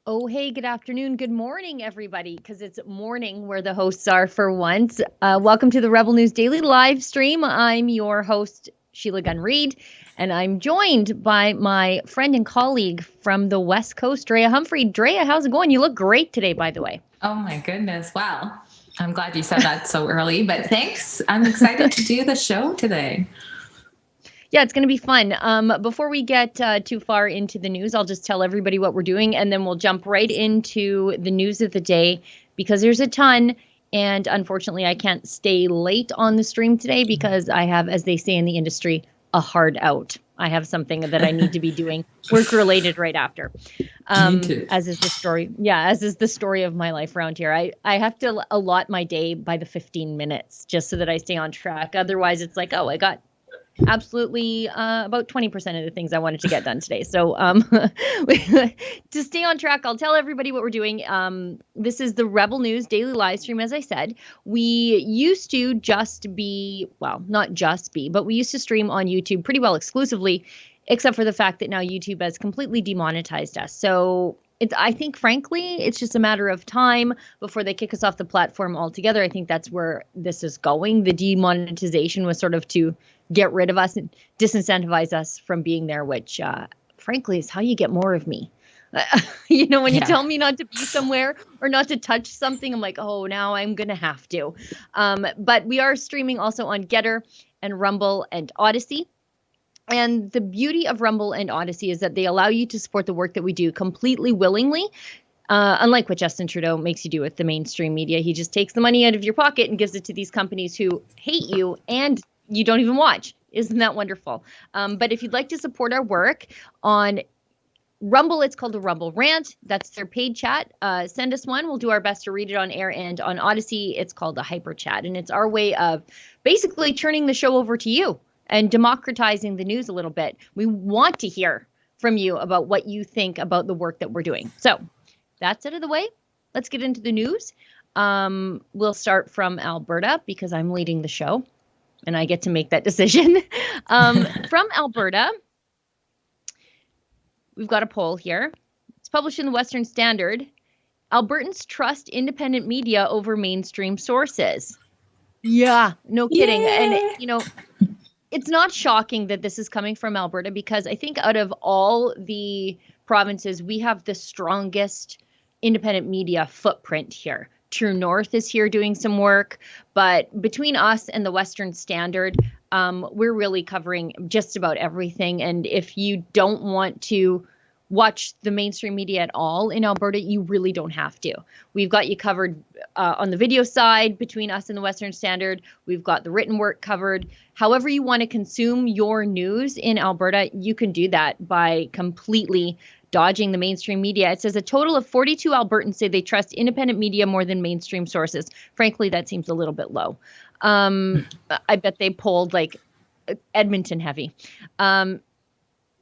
Oh, hey, good afternoon, good morning, everybody, because it's morning where the hosts are for once. Welcome to the Rebel News Daily Livestream. I'm your host, Sheila Gunn Reid, and I'm joined by my friend and colleague from the West Coast, Drea Humphrey. Drea, how's it going? You look great today, by the way. Oh my goodness. Wow. I'm glad you said that so early, but thanks. I'm excited to do the show today. Yeah, it's going to be fun. Before we get too far into the news, I'll just tell everybody what we're doing, and then we'll jump right into the news of the day because there's a ton. And unfortunately, I can't stay late on the stream today because I have, as they say in the industry, a hard out. I have something that I need to be doing work related right after. Me too. As is the story. Yeah, as is the story of my life around here. I have to allot my day by the 15 minutes just so that I stay on track. Otherwise, it's like, oh, I got absolutely about 20% of the things I wanted to get done today. So to stay on track, I'll tell everybody what we're doing. This is the Rebel News Daily Livestream. As I said, we used to just be, well, not just be, but we used to stream on YouTube pretty well exclusively, except for the fact that now YouTube has completely demonetized us. So I think, frankly, it's just a matter of time before they kick us off the platform altogether. I think that's where this is going. The demonetization was sort of to get rid of us and disincentivize us from being there, which, frankly, is how you get more of me. When you tell me not to be somewhere or not to touch something, I'm like, oh, now I'm going to have to. But we are streaming also on Getter and Rumble and Odyssey. And the beauty of Rumble and Odyssey is that they allow you to support the work that we do completely willingly. Unlike what Justin Trudeau makes you do with the mainstream media, he just takes the money out of your pocket and gives it to these companies who hate you and you don't even watch. Isn't that wonderful? But if you'd like to support our work on Rumble, it's called a Rumble Rant. That's their paid chat. Send us one. We'll do our best to read it on air. And on Odyssey, it's called a Hyper Chat. And it's our way of basically turning the show over to you and democratizing the news a little bit. We want to hear from you about what you think about the work that we're doing. So that's out of the way. Let's get into the news. We'll start from Alberta because I'm leading the show and I get to make that decision. From Alberta, we've got a poll here. It's published in the Western Standard. Albertans trust independent media over mainstream sources. Yeah, no kidding. Yay! And, it's not shocking that this is coming from Alberta because I think out of all the provinces, we have the strongest independent media footprint here. True North is here doing some work, but between us and the Western Standard, we're really covering just about everything. And if you don't want to watch the mainstream media at all in Alberta, you really don't have to. We've got you covered on the video side between us and the Western Standard. We've got the written work covered. However you want to consume your news in Alberta, you can do that by completely dodging the mainstream media. It says a total of 42 Albertans say they trust independent media more than mainstream sources. Frankly, that seems a little bit low. I bet they polled like Edmonton heavy.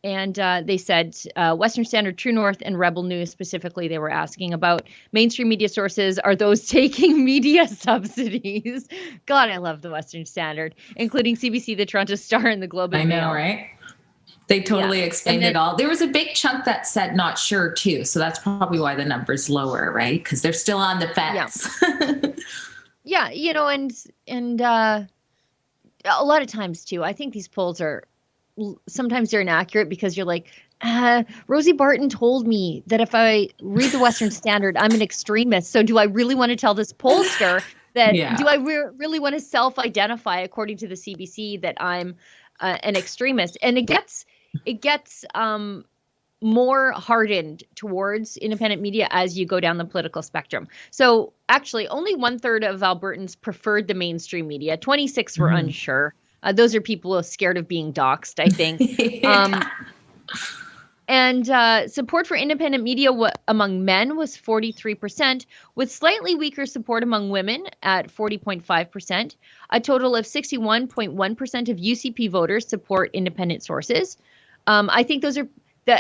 And they said Western Standard, True North, and Rebel News specifically, they were asking about mainstream media sources. Are those taking media subsidies? God, I love the Western Standard, including CBC, the Toronto Star, and the Globe and Mail. I know, right? They totally explained it all. There was a big chunk that said not sure too. So that's probably why the number's lower, right? Because they're still on the fence. Yeah, and a lot of times too, I think these polls are sometimes they're inaccurate because you're like, Rosie Barton told me that if I read the Western Standard, I'm an extremist. So do I really want to tell this pollster that, do I really want to self-identify according to the CBC that I'm an extremist? And it gets more hardened towards independent media as you go down the political spectrum. So actually only 1/3 of Albertans preferred the mainstream media. 26 were unsure. Those are people who are scared of being doxxed, I think. And support for independent media among men was 43%, with slightly weaker support among women at 40.5%. A total of 61.1% of UCP voters support independent sources. I think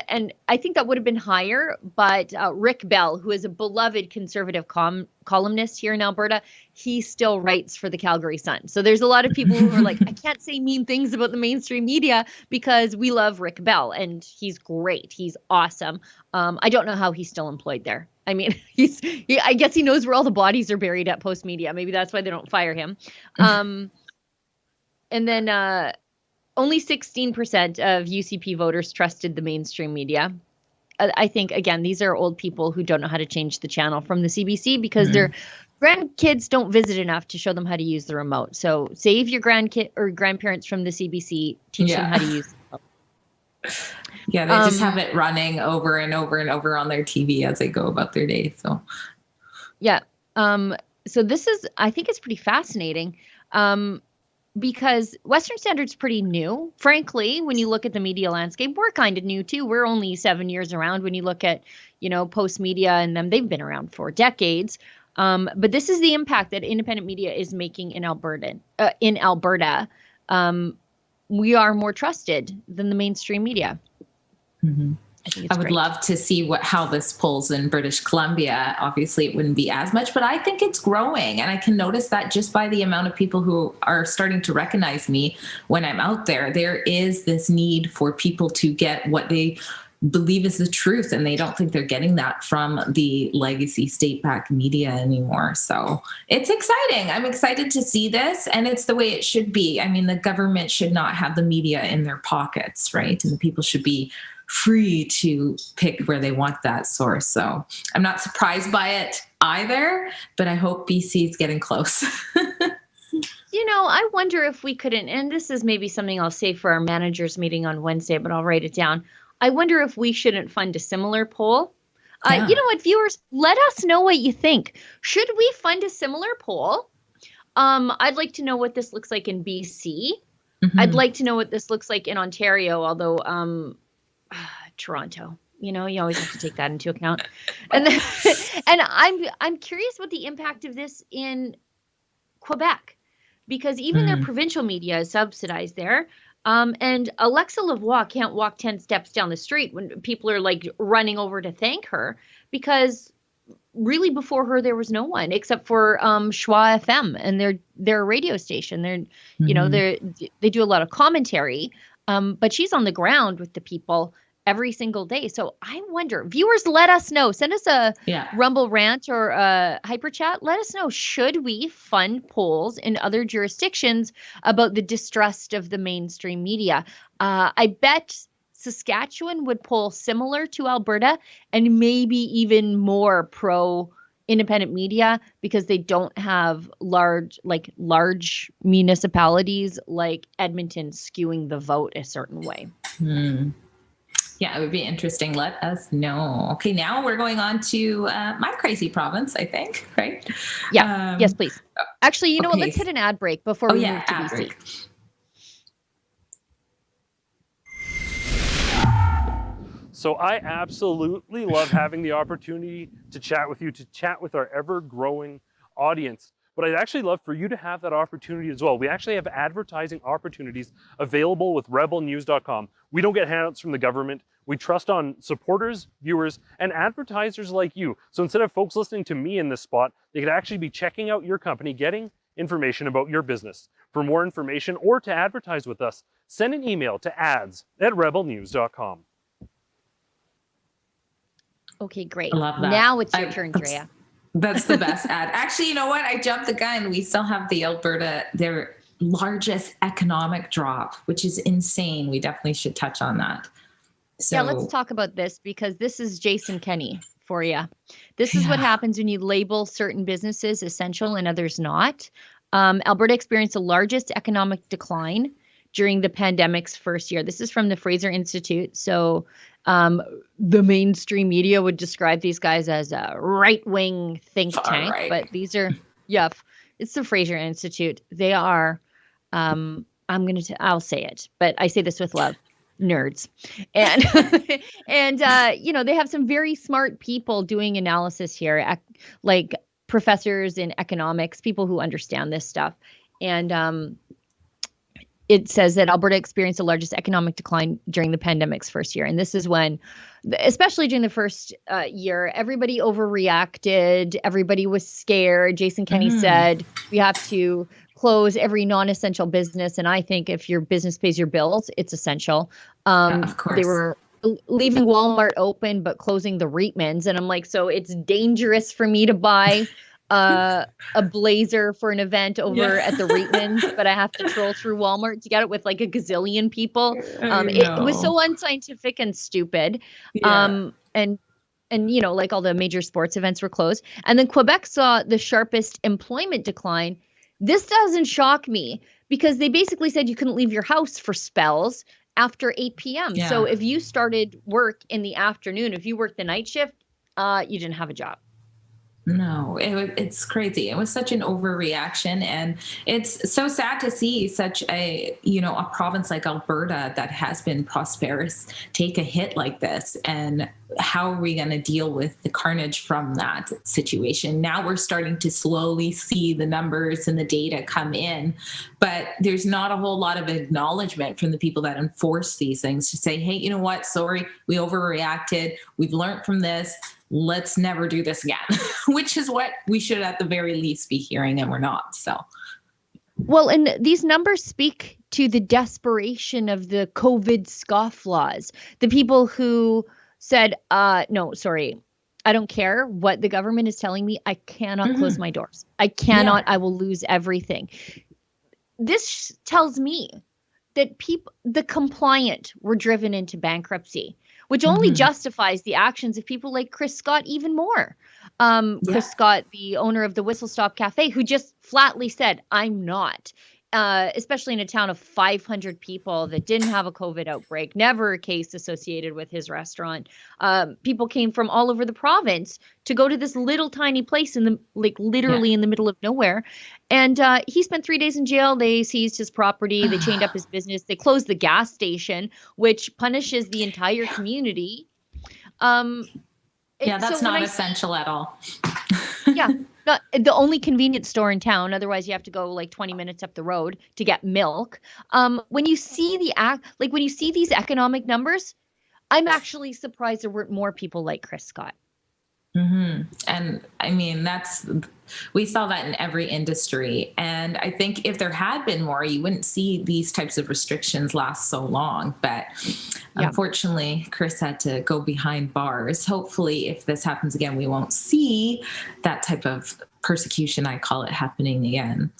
and I think that would have been higher, but Rick Bell, who is a beloved conservative columnist here in Alberta, he still writes for the Calgary Sun. So there's a lot of people who are like, I can't say mean things about the mainstream media because we love Rick Bell, and he's great. He's awesome. I don't know how he's still employed there. I mean, I guess he knows where all the bodies are buried at Post Media. Maybe that's why they don't fire him. And then only 16% of UCP voters trusted the mainstream media. I think, again, these are old people who don't know how to change the channel from the CBC because their grandkids don't visit enough to show them how to use the remote. So save your grandkid or grandparents from the CBC, teach them how to use the remote. Yeah, they just have it running over and over and over on their TV as they go about their day. So, yeah. So this is, I think it's pretty fascinating because Western Standard's pretty new. Frankly, when you look at the media landscape, we're kind of new too. We're only 7 years around. When you look at, Post Media and them, they've been around for decades. But this is the impact that independent media is making in Alberta. We are more trusted than the mainstream media. Mm-hmm. I would love to see how this polls in British Columbia. Obviously, it wouldn't be as much, but I think it's growing. And I can notice that just by the amount of people who are starting to recognize me when I'm out there. There is this need for people to get what they believe is the truth, and they don't think they're getting that from the legacy state-backed media anymore. So it's exciting. I'm excited to see this, and it's the way it should be. I mean, the government should not have the media in their pockets, right? And the people should be free to pick where they want that source. So I'm not surprised by it either, but I hope BC is getting close. I wonder if we couldn't, and this is maybe something I'll say for our managers meeting on Wednesday, but I'll write it down. I wonder if we shouldn't fund a similar poll. You know what, viewers, let us know what you think. Should we fund a similar poll? I'd like to know what this looks like in BC. Mm-hmm. I'd like to know what this looks like in Ontario, although Toronto, you always have to take that into account. And then, and I'm curious what the impact of this in Quebec, because even their provincial media is subsidized there. And Alexa Lavoie can't walk 10 steps down the street when people are like running over to thank her, because really before her, there was no one except for Schwa FM and their radio station. They do a lot of commentary, but she's on the ground with the people every single day. So I wonder, viewers, let us know. Send us a Rumble rant or a hyper chat. Let us know, should we fund polls in other jurisdictions about the distrust of the mainstream media? I bet Saskatchewan would poll similar to Alberta and maybe even more pro independent media because they don't have large municipalities like Edmonton skewing the vote a certain way. Yeah, it would be interesting. Let us know. Okay, now we're going on to my crazy province, I think, right? Yeah. Yes, please. Actually, you know what? Let's hit an ad break before we move to BC. Break. So I absolutely love having the opportunity to chat with you, to chat with our ever-growing audience. But I'd actually love for you to have that opportunity as well. We actually have advertising opportunities available with rebelnews.com. We don't get handouts from the government. We trust on supporters, viewers, and advertisers like you. So instead of folks listening to me in this spot, they could actually be checking out your company, getting information about your business. For more information or to advertise with us, send an email to ads@rebelnews.com. Okay, great. I love that. Now it's your turn, Drea. That's the best ad. Actually, you know what? I jumped the gun. We still have the Alberta, their largest economic drop, which is insane. We definitely should touch on that. So, yeah, let's talk about this because this is Jason Kenney for you. This is what happens when you label certain businesses essential and others not. Alberta experienced the largest economic decline during the pandemic's first year. This is from the Fraser Institute. So the mainstream media would describe these guys as a right-wing think tank, but these are, it's the Fraser Institute. They are, I'll say it, but I say this with love, nerds. And, and they have some very smart people doing analysis here, like professors in economics, people who understand this stuff. And it says that Alberta experienced the largest economic decline during the pandemic's first year. And this is when, especially during the first year, everybody overreacted. Everybody was scared. Jason Kenney said, we have to close every non-essential business. And I think if your business pays your bills, it's essential. Of course. They were leaving Walmart open, but closing the Reitmans. And I'm like, so it's dangerous for me to buy a blazer for an event over at the Reitmans, but I have to troll through Walmart to get it with like a gazillion people. It was so unscientific and stupid. And you know, like all the major sports events were closed. And then Quebec saw the sharpest employment decline. This doesn't shock me because they basically said you couldn't leave your house for spells after 8 p.m. Yeah. So if you started work in the afternoon, if you worked the night shift, you didn't have a job. No, it's crazy. It was such an overreaction, and it's so sad to see such a province like Alberta that has been prosperous take a hit like this. And how are we going to deal with the carnage from that situation? Now we're starting to slowly see the numbers and the data come in, but there's not a whole lot of acknowledgement from the people that enforce these things to say, hey, you know what? Sorry, we overreacted. We've learned from this. Let's never do this again, which is what we should at the very least be hearing, and we're not. So, well, and these numbers speak to the desperation of the COVID scofflaws, the people who said, no, sorry, I don't care what the government is telling me. I cannot close my doors. I cannot. I will lose everything. This tells me that the compliant were driven into bankruptcy, which only justifies the actions of people like Chris Scott even more. Chris Scott, the owner of the Whistle Stop Cafe, who just flatly said, I'm not, especially in a town of 500 people that didn't have a COVID outbreak, never a case associated with his restaurant. People came from all over the province to go to this little tiny place in the, literally in the middle of nowhere. And he spent 3 days in jail. They seized his property. They chained up his business. They closed the gas station, which punishes the entire community. That's not essential at all. Not the only convenience store in town. Otherwise, you have to go like 20 minutes up the road to get milk. When you see when you see these economic numbers, I'm actually surprised there weren't more people like Chris Scott. And I mean, we saw that in every industry. And I think if there had been more, you wouldn't see these types of restrictions last so long. But unfortunately, Chris had to go behind bars. Hopefully, if this happens again, we won't see that type of persecution, I call it, happening again.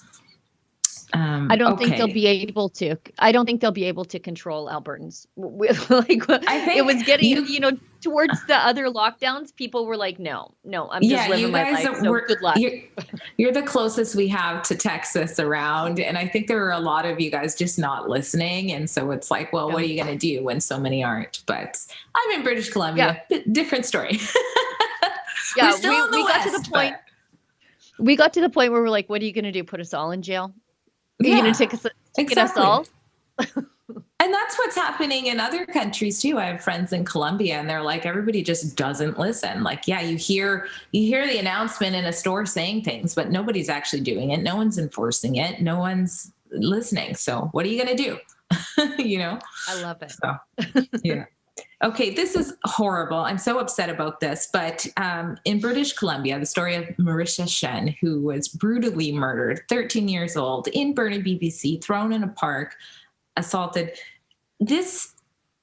I don't think they'll be able to. I don't think they'll be able to control Albertans. I think it was getting, towards the other lockdowns, people were like, no, I'm just living my life. So good luck. You're the closest we have to Texas around. And I think there are a lot of you guys just not listening. And so it's like, well, what are you going to do when so many aren't? But I'm in British Columbia. Different story. We got to the point. We got to the point where we're like, what are you going to do? Put us all in jail? You're going to take us all? And that's what's happening in other countries too. I have friends in Colombia and they're like, everybody just doesn't listen. Like, you hear the announcement in a store saying things, but nobody's actually doing it. No one's enforcing it. No one's listening. So what are you going to do? I love it. So, yeah. Okay, this is horrible. I'm so upset about this. But in British Columbia, the story of Marisha Shen, who was brutally murdered, 13 years old, in Burnaby, BC, thrown in a park, assaulted. This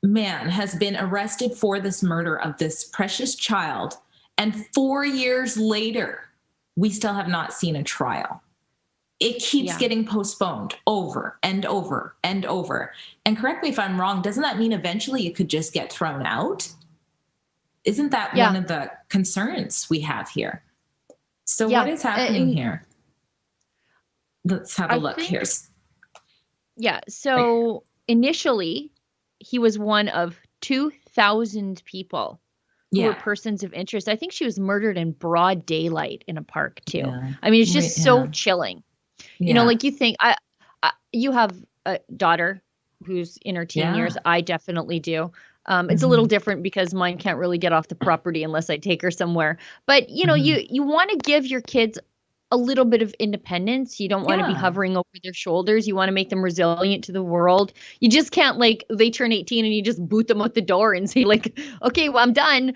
man has been arrested for this murder of this precious child. And 4 years later, we still have not seen a trial. It keeps getting postponed over and over and over. And correct me if I'm wrong, doesn't that mean eventually it could just get thrown out? Isn't that one of the concerns we have here? So what is happening here? Let's have a look here. Yeah. So initially, he was one of 2,000 people who were persons of interest. I think she was murdered in broad daylight in a park too. Yeah. I mean, it's just so chilling. You know, like you think, you have a daughter who's in her teen years. I definitely do. It's a little different because mine can't really get off the property unless I take her somewhere. But, you know, you want to give your kids a little bit of independence. You don't want to be hovering over their shoulders. You want to make them resilient to the world. You just can't, like, they turn 18 and you just boot them out the door and say, like, okay, well, I'm done.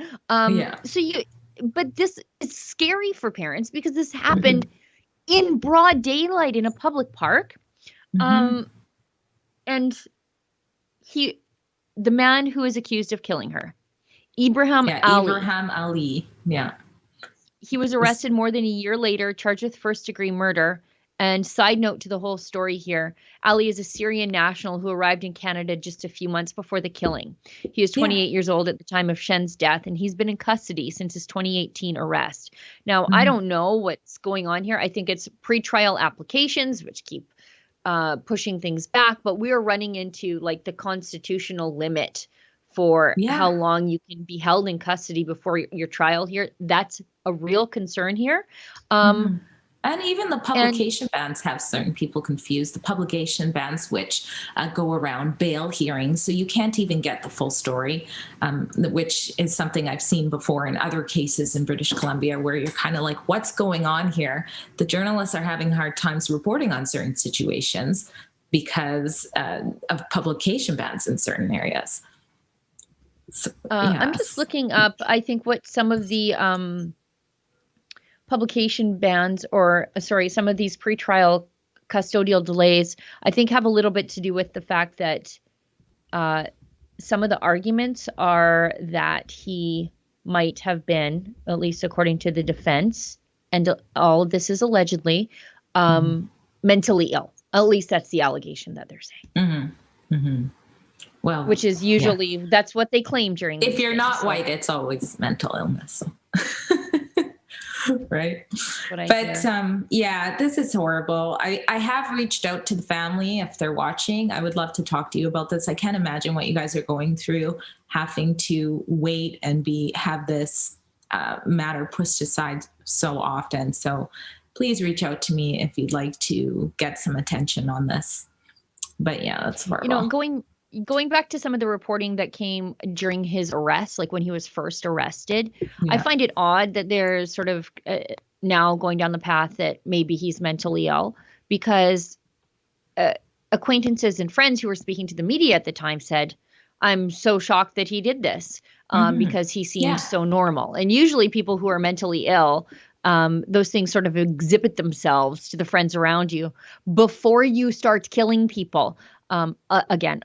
But this is scary for parents because this happened in broad daylight in a public park. And the man who is accused of killing her, Ibrahim Ali. Yeah. He was arrested more than a year later, charged with first-degree murder. And side note to the whole story here, Ali is a Syrian national who arrived in Canada just a few months before the killing. He was 28 years old at the time of Shen's death, and he's been in custody since his 2018 arrest. Now, I don't know what's going on here. I think it's pretrial applications, which keep pushing things back, but we are running into, like, the constitutional limit for how long you can be held in custody before your trial here. That's a real concern here. And even the publication bans have certain people confused. The publication bans, which go around bail hearings, so you can't even get the full story, which is something I've seen before in other cases in British Columbia, where you're kind of like, what's going on here? The journalists are having hard times reporting on certain situations because of publication bans in certain areas. So, I'm just looking up, I think, what some of the publication bans, or some of these pretrial custodial delays, I think have a little bit to do with the fact that some of the arguments are that he might have been, at least according to the defense, and all of this is allegedly, mentally ill. At least that's the allegation that they're saying. Well, which is usually that's what they claim during. If you're not white, it's always mental illness. Right. But this is horrible. I have reached out to the family. If they're watching, I would love to talk to you about this. I can't imagine what you guys are going through, having to wait and have this matter pushed aside so often. So please reach out to me if you'd like to get some attention on this. But yeah, that's horrible. Going back to some of the reporting that came during his arrest, like when he was first arrested, I find it odd that they're sort of now going down the path that maybe he's mentally ill, because acquaintances and friends who were speaking to the media at the time said, I'm so shocked that he did this because he seemed so normal. And usually people who are mentally ill, those things sort of exhibit themselves to the friends around you before you start killing people.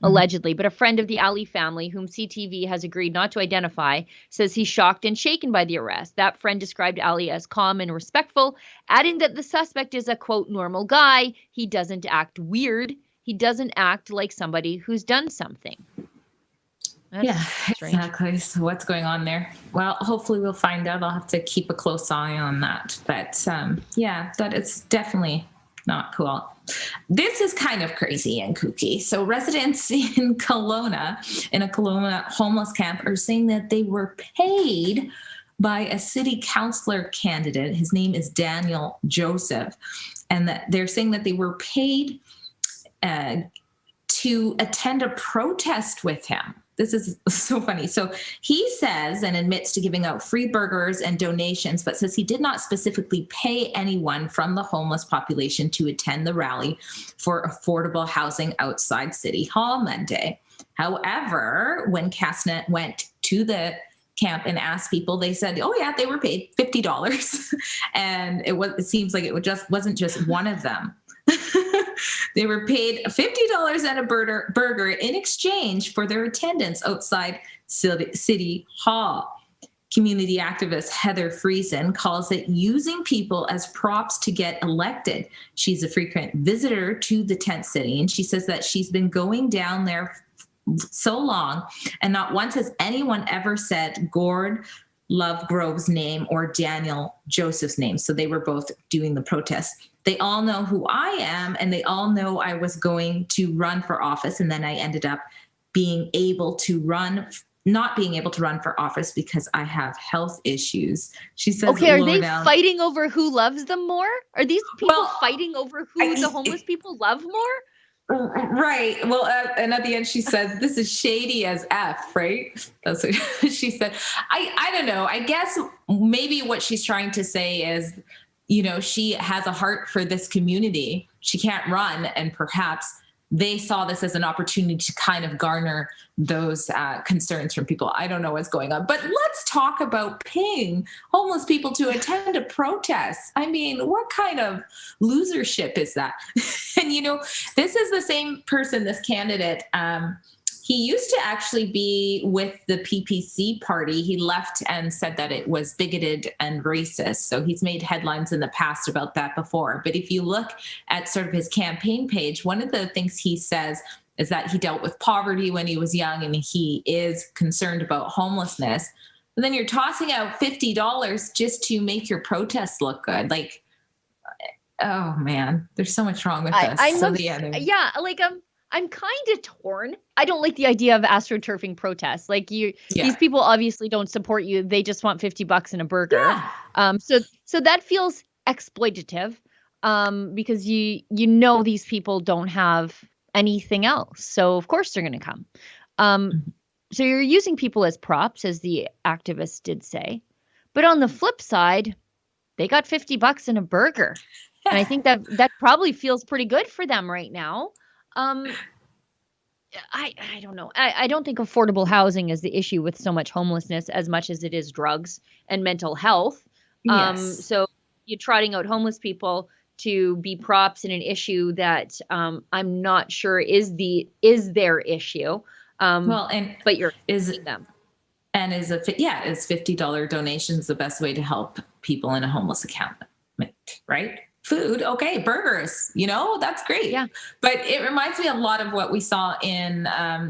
Allegedly, but a friend of the Ali family, whom CTV has agreed not to identify, says he's shocked and shaken by the arrest. That friend described Ali as calm and respectful, adding that the suspect is a, quote, normal guy. He doesn't act weird. He doesn't act like somebody who's done something. That's strange. Exactly. So what's going on there? Well, hopefully we'll find out. I'll have to keep a close eye on that. But that is definitely not cool. This is kind of crazy and kooky. So residents in Kelowna, in a Kelowna homeless camp, are saying that they were paid by a city councillor candidate. His name is Daniel Joseph. And that they're saying that they were paid to attend a protest with him. This is so funny. So he says and admits to giving out free burgers and donations, but says he did not specifically pay anyone from the homeless population to attend the rally for affordable housing outside City Hall Monday. However, when Castnet went to the camp and asked people, they said, oh yeah, they were paid $50. And it seems like it wasn't just one of them. They were paid $50 and a burger in exchange for their attendance outside City Hall. Community activist Heather Friesen calls it using people as props to get elected. She's a frequent visitor to the tent city, and she says that she's been going down there so long, and not once has anyone ever said Gord Lovegrove's name or Daniel Joseph's name. So they were both doing the protest. They all know who I am, and they all know I was going to run for office. And then I ended up not being able to run for office because I have health issues. She says, okay, are they fighting over who loves them more? Are these people fighting over who the homeless people love more? Right. Well, and at the end she says, this is shady as F, right? That's what she said. I don't know. I guess maybe what she's trying to say is she has a heart for this community. She can't run. And perhaps they saw this as an opportunity to kind of garner those concerns from people. I don't know what's going on, but let's talk about paying homeless people to attend a protest. I mean, what kind of losership is that? And, this is the same person, this candidate, he used to actually be with the PPC party. He left and said that it was bigoted and racist. So he's made headlines in the past about that before. But if you look at sort of his campaign page, one of the things he says is that he dealt with poverty when he was young and he is concerned about homelessness. And then you're tossing out $50 just to make your protests look good. Like, oh man, there's so much wrong with this. I'm kind of torn. I don't like the idea of astroturfing protests. Like these people obviously don't support you. They just want $50 and a burger. Yeah. So that feels exploitative, because these people don't have anything else. So of course they're going to come. So you're using people as props, as the activist did say. But on the flip side, they got $50 and a burger. And I think that probably feels pretty good for them right now. I don't know. I don't think affordable housing is the issue with so much homelessness as much as it is drugs and mental health. Yes. So you're trotting out homeless people to be props in an issue that I'm not sure is their issue. But you're using them. And is $50 donations the best way to help people in a homeless encampment, right? Food, okay, burgers, that's great. Yeah. But it reminds me a lot of what we saw in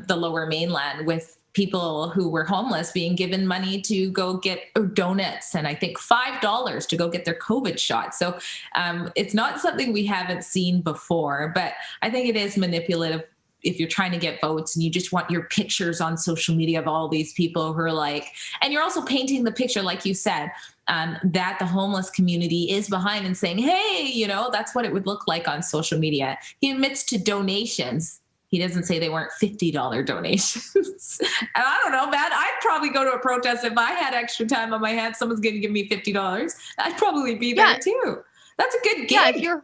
the Lower Mainland with people who were homeless being given money to go get donuts and I think $5 to go get their COVID shot. So it's not something we haven't seen before, but I think it is manipulative if you're trying to get votes and you just want your pictures on social media of all these people who are and you're also painting the picture, like you said, that the homeless community is behind and saying, hey, that's what it would look like on social media. He admits to donations. He doesn't say they weren't $50 donations. And I don't know, man, I'd probably go to a protest if I had extra time on my hands. Someone's going to give me $50. I'd probably be there too. That's a good gig. Yeah,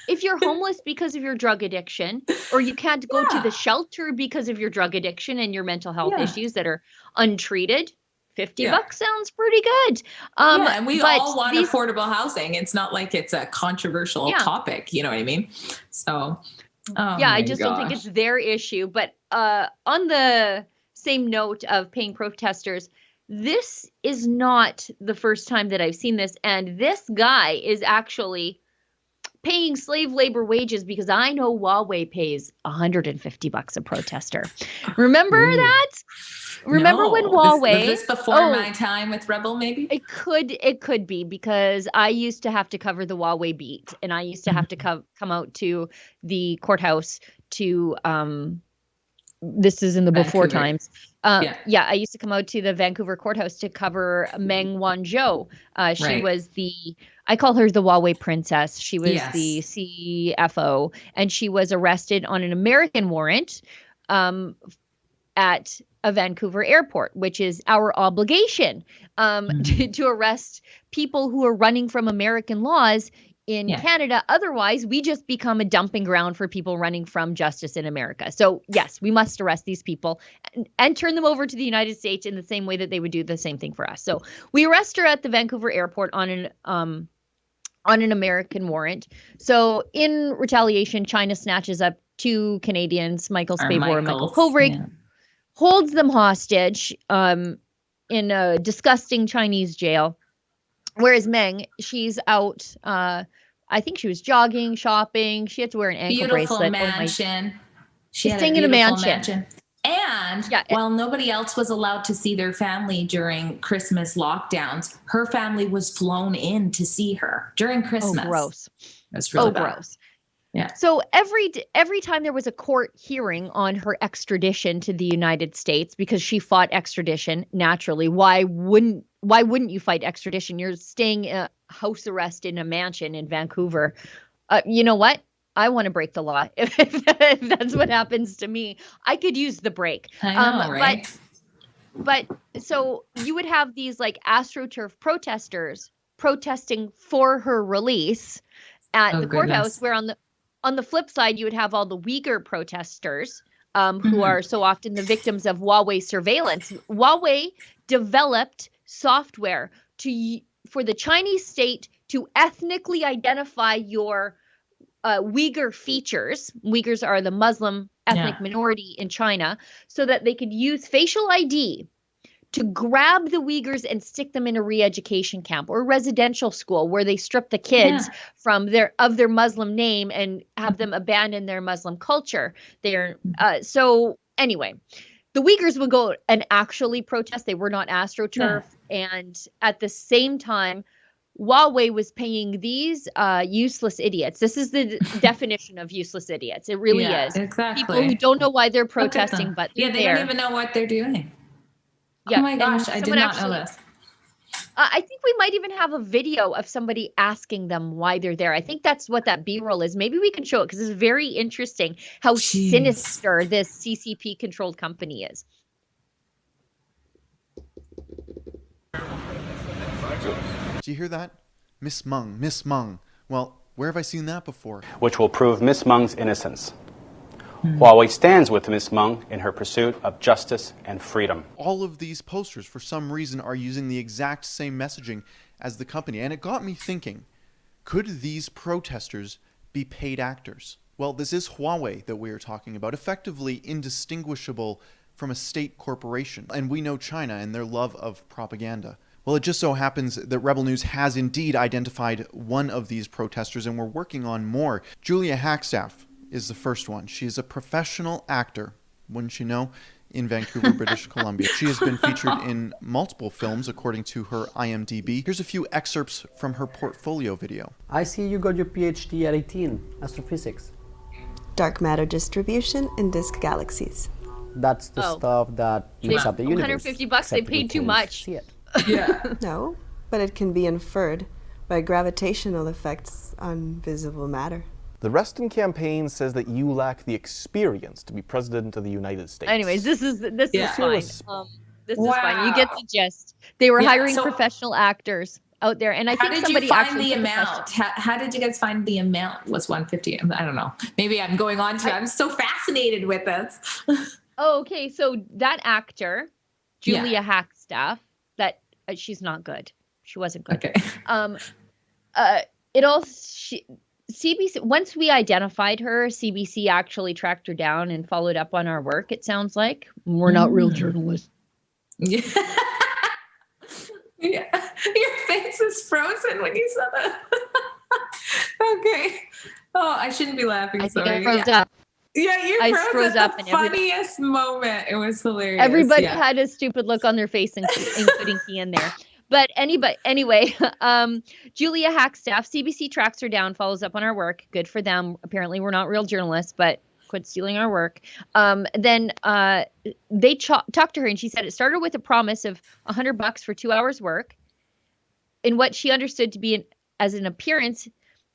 if you're homeless because of your drug addiction, or you can't go to the shelter because of your drug addiction and your mental health issues that are untreated, $50 sounds pretty good. And we all want affordable housing. It's not like it's a controversial topic. You know what I mean? So, I just don't think it's their issue. But on the same note of paying protesters, this is not the first time that I've seen this. And this guy is actually paying slave labor wages, because I know Huawei pays $150 a protester. Remember that? Remember when Huawei? Was this before my time with Rebel? Maybe it could be, because I used to have to cover the Huawei beat, and I used to have to come out to the courthouse to. This is in the Vancouver. Before times. I used to come out to the Vancouver courthouse to cover Meng Wanzhou. She was I call her the Huawei princess. She was the CFO, and she was arrested on an American warrant at a Vancouver airport, which is our obligation to arrest people who are running from American laws in Canada. Otherwise, we just become a dumping ground for people running from justice in America. So yes, we must arrest these people and turn them over to the United States in the same way that they would do the same thing for us. So we arrest her at the Vancouver airport on an American warrant. So in retaliation, China snatches up 2 Canadians, Michael Spavor and Michael Kovrig, holds them hostage in a disgusting Chinese jail. Whereas Meng, she's out, I think she was jogging, shopping. She had to wear an ankle bracelet. Mansion. She's staying in a mansion. And while nobody else was allowed to see their family during Christmas lockdowns, her family was flown in to see her during Christmas. Oh, gross. That's really bad. Gross. Yeah. So every time there was a court hearing on her extradition to the United States, because she fought extradition naturally, why wouldn't you fight extradition? You're staying house arrest in a mansion in Vancouver. You know what? I want to break the law. If that's what happens to me, I could use the break. I know, right? But so you would have these like AstroTurf protesters protesting for her release at the courthouse, goodness. where on the flip side, you would have all the Uyghur protesters who are so often the victims of Huawei surveillance. Huawei developed software for the Chinese state to ethnically identify your Uyghur features. Uyghurs are the Muslim ethnic minority in China, so that they could use facial ID to grab the Uyghurs and stick them in a re-education camp or residential school where they strip the kids from their Muslim name and have them abandon their Muslim culture. So anyway, the Uyghurs would go and actually protest. They were not AstroTurf. And at the same time, Huawei was paying these useless idiots. This is the definition of useless idiots. It really is. Exactly. People who don't know why they're protesting, but they don't even know what they're doing. Yeah. Oh my gosh, I did not know this. I think we might even have a video of somebody asking them why they're there. I think that's what that B-roll is. Maybe we can show it because it's very interesting how sinister this CCP-controlled company is. Do you hear that? Miss Meng, Miss Meng. Well, where have I seen that before? Which will prove Miss Meng's innocence. Huawei stands with Miss Meng in her pursuit of justice and freedom. All of these posters, for some reason, are using the exact same messaging as the company. And it got me thinking, could these protesters be paid actors? Well, this is Huawei that we are talking about, effectively indistinguishable from a state corporation. And we know China and their love of propaganda. Well, it just so happens that Rebel News has indeed identified one of these protesters, and we're working on more. Julia Hackstaff is the first one. She is a professional actor, wouldn't you know, in Vancouver, British Columbia. She has been featured in multiple films, according to her IMDb. Here's a few excerpts from her portfolio video. I see you got your PhD at 18, astrophysics. Dark matter distribution in disk galaxies. That's the stuff that makes up the universe. $150, they paid too much. See it. No, but it can be inferred by gravitational effects on visible matter. The Reston campaign says that you lack the experience to be president of the United States. Anyways, this is fine. This is fine. You get the gist. They were hiring professional actors out there, and I think somebody actually the amount. How did you guys find the amount was 150? I don't know. Maybe I'm going on to. I'm so fascinated with this. Oh, okay. So that actor, Julia Hackstaff, she's not good. She wasn't good. Okay. CBC, once we identified her, CBC actually tracked her down and followed up on our work, it sounds like. We're not real journalists. Yeah. Your face is frozen when you said that. Okay. Oh, I shouldn't be laughing. I think I froze up. Yeah, you froze up at the funniest moment. It was hilarious. Everybody had a stupid look on their face, including Ian there. But anyway, Julia Hackstaff, CBC tracks her down, follows up on our work. Good for them. Apparently, we're not real journalists, but quit stealing our work. Then they talked to her, and she said it started with a promise of $100 for 2 hours work in what she understood to be as an appearance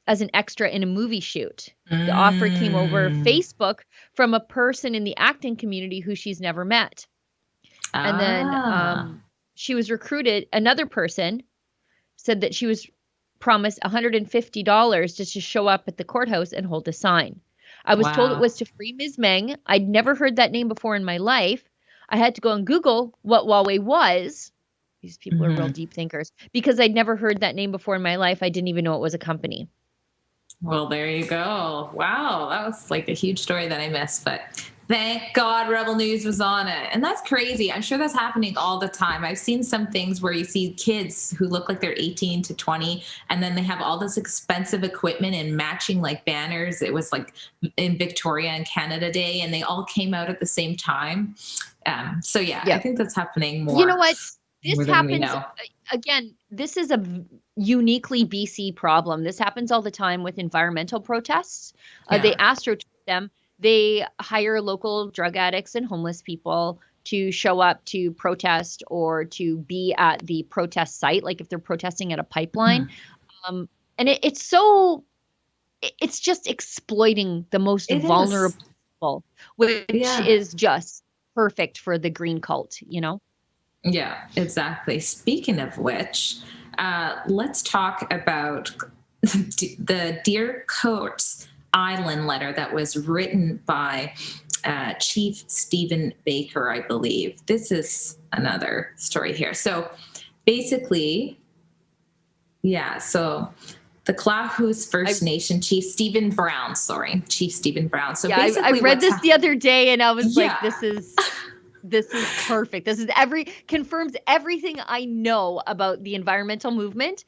as an extra in a movie shoot. The offer came over Facebook from a person in the acting community who she's never met. And then she was recruited. Another person said that she was promised $150 just to show up at the courthouse and hold a sign. I was told it was to free Ms. Meng. I'd never heard that name before in my life. I had to go and Google what Huawei was. These people are real deep thinkers. Because I'd never heard that name before in my life. I didn't even know it was a company. Well, there you go. Wow, that was like a huge story that I missed, but thank God Rebel News was on it. And that's crazy. I'm sure that's happening all the time. I've seen some things where you see kids who look like they're 18 to 20, and then they have all this expensive equipment and matching like banners. It was like in Victoria and Canada Day, and they all came out at the same time. So I think that's happening more. You know what? This happens, again, this is a uniquely BC problem. This happens all the time with environmental protests. They AstroTurf them. They hire local drug addicts and homeless people to show up to protest or to be at the protest site, like if they're protesting at a pipeline. And it's just exploiting the most vulnerable people, which is just perfect for the green cult, you know? Yeah, exactly. Speaking of which, let's talk about the Dear Coates Island letter that was written by Chief Stephen Baker, I believe. This is another story here. So basically, so the Clahus First Nation Chief Stephen Brown. So basically, I read this the other day, and I was like, this is perfect. This is confirms everything I know about the environmental movement.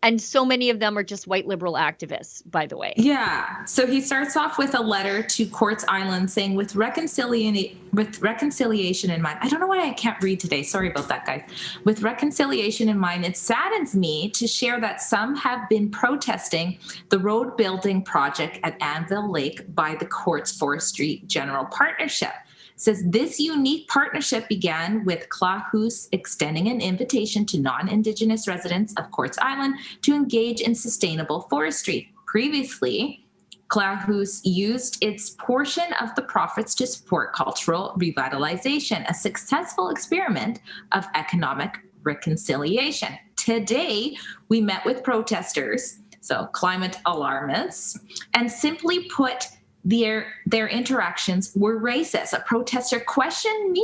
And so many of them are just white liberal activists, by the way. Yeah. So he starts off with a letter to Quartz Island saying, with reconciliation in mind, I don't know why I can't read today. Sorry about that, guys. With reconciliation in mind, it saddens me to share that some have been protesting the road building project at Anvil Lake by the Quartz Forestry General Partnership. Says this unique partnership began with Clahus extending an invitation to non-Indigenous residents of Quartz Island to engage in sustainable forestry. Previously, Clahus used its portion of the profits to support cultural revitalization, a successful experiment of economic reconciliation. Today, we met with protesters, so climate alarmists, and simply put, their interactions were racist. A protester questioned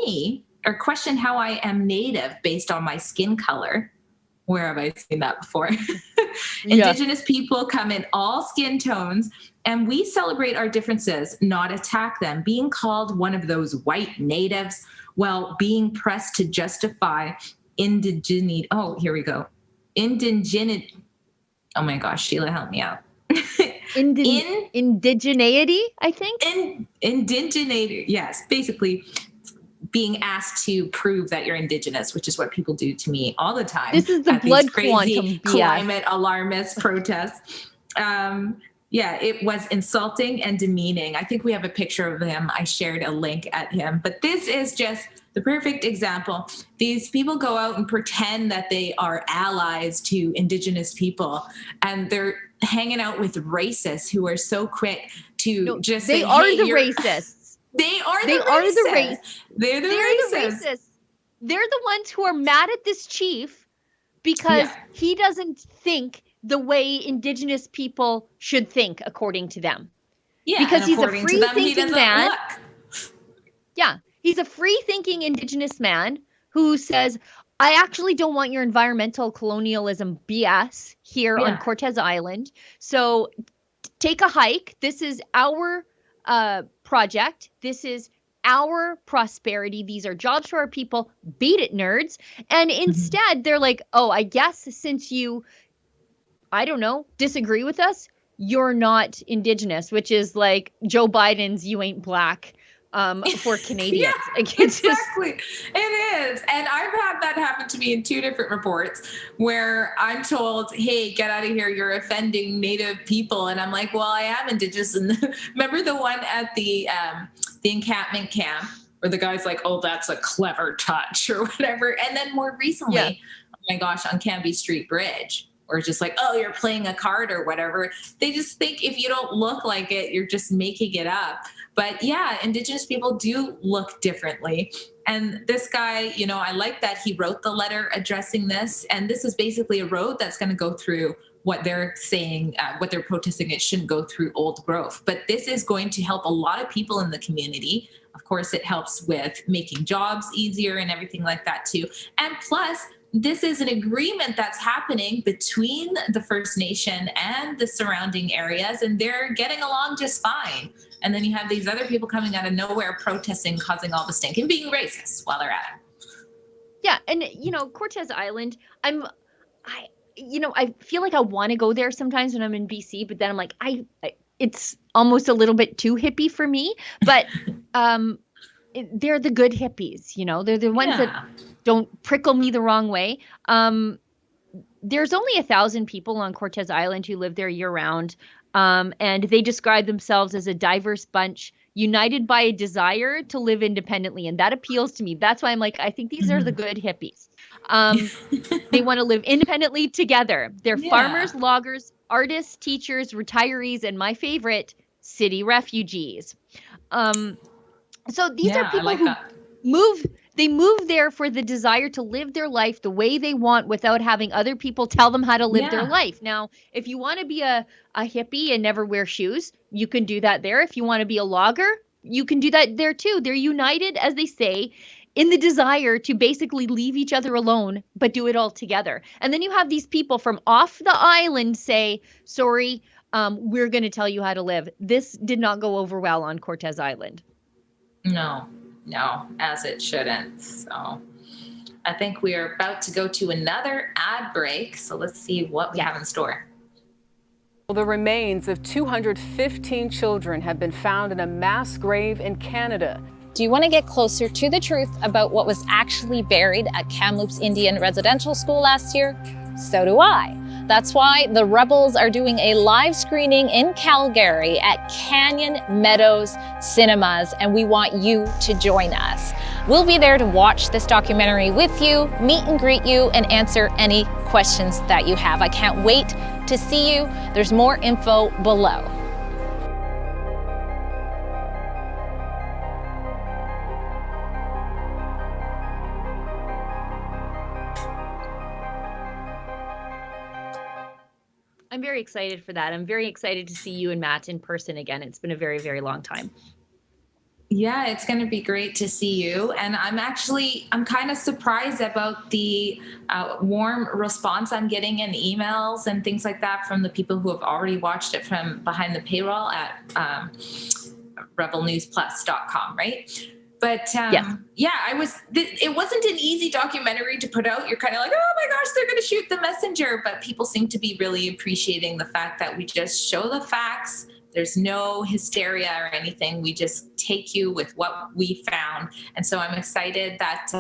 how I am Native based on my skin color. Where have I seen that before? Indigenous people come in all skin tones, and we celebrate our differences, not attack them. Being called one of those white natives while being pressed to justify indigeneity. Oh, here we go. Indigeneity. Oh my gosh, Sheila, help me out. Indigeneity, I think. Indigeneity, yes. Basically, being asked to prove that you're Indigenous, which is what people do to me all the time. This is the blood quantum climate alarmist protests. It was insulting and demeaning. I think we have a picture of him. I shared a link at him, but this is just the perfect example. These people go out and pretend that they are allies to Indigenous people, and they're hanging out with racists who are so quick to just say, racists. They are the racists. They're the racists. They're the ones who are mad at this chief because he doesn't think the way Indigenous people should think, according to them. Yeah, because he's a free-thinking man. Yeah, he's a free-thinking Indigenous man who says, I actually don't want your environmental colonialism BS here on Cortez Island. So take a hike. This is our project. This is our prosperity. These are jobs for our people. Beat it, nerds. And instead, they're like, oh, I guess since you, I don't know, disagree with us, you're not Indigenous, which is like Joe Biden's "you ain't black" for Canadians. Exactly. It is. And I've had that happen to me in 2 different reports where I'm told, hey, get out of here. You're offending Native people. And I'm like, well, I am Indigenous. And remember the one at the encampment camp where the guy's like, oh, that's a clever touch or whatever. And then more recently, oh my gosh, on Canby Street Bridge, or just like, oh, you're playing a card or whatever. They just think if you don't look like it, you're just making it up. But yeah, Indigenous people do look differently. And this guy, I like that he wrote the letter addressing this. And this is basically a road that's going to go through what they're saying, what they're protesting. It shouldn't go through old growth. But this is going to help a lot of people in the community. Of course, it helps with making jobs easier and everything like that too. And plus, this is an agreement that's happening between the First Nation and the surrounding areas, and they're getting along just fine. And then you have these other people coming out of nowhere protesting, causing all the stink and being racist while they're at it. Yeah, and Cortez Island, I feel like I want to go there sometimes when I'm in BC, but then I'm like, it's almost a little bit too hippie for me. But they're the good hippies, they're the ones that don't prickle me the wrong way. There's only 1,000 people on Cortez Island who live there year round. And they describe themselves as a diverse bunch united by a desire to live independently. And that appeals to me. That's why I'm like, I think these are the good hippies. They want to live independently together. They're farmers, loggers, artists, teachers, retirees, and my favorite, city refugees. So these are people who move They move there for the desire to live their life the way they want without having other people tell them how to live their life. Now, if you want to be a hippie and never wear shoes, you can do that there. If you want to be a logger, you can do that there too. They're united, as they say, in the desire to basically leave each other alone, but do it all together. And then you have these people from off the island say, sorry, we're going to tell you how to live. This did not go over well on Cortez Island. No, as it shouldn't. So I think we are about to go to another ad break. So let's see what we have in store. Well, the remains of 215 children have been found in a mass grave in Canada. Do you want to get closer to the truth about what was actually buried at Kamloops Indian Residential School last year? So do I. That's why the Rebels are doing a live screening in Calgary at Canyon Meadows Cinemas, and we want you to join us. We'll be there to watch this documentary with you, meet and greet you, and answer any questions that you have. I can't wait to see you. There's more info below. I'm very excited for that. I'm very excited to see you and Matt in person again. It's been a very, very long time. Yeah, it's going to be great to see you. And I'm kind of surprised about the warm response I'm getting in emails and things like that from the people who have already watched it from behind the paywall at rebelnewsplus.com, right? But it wasn't an easy documentary to put out. You're kind of like, oh my gosh, they're going to shoot the messenger. But people seem to be really appreciating the fact that we just show the facts. There's no hysteria or anything. We just take you with what we found. And so I'm excited that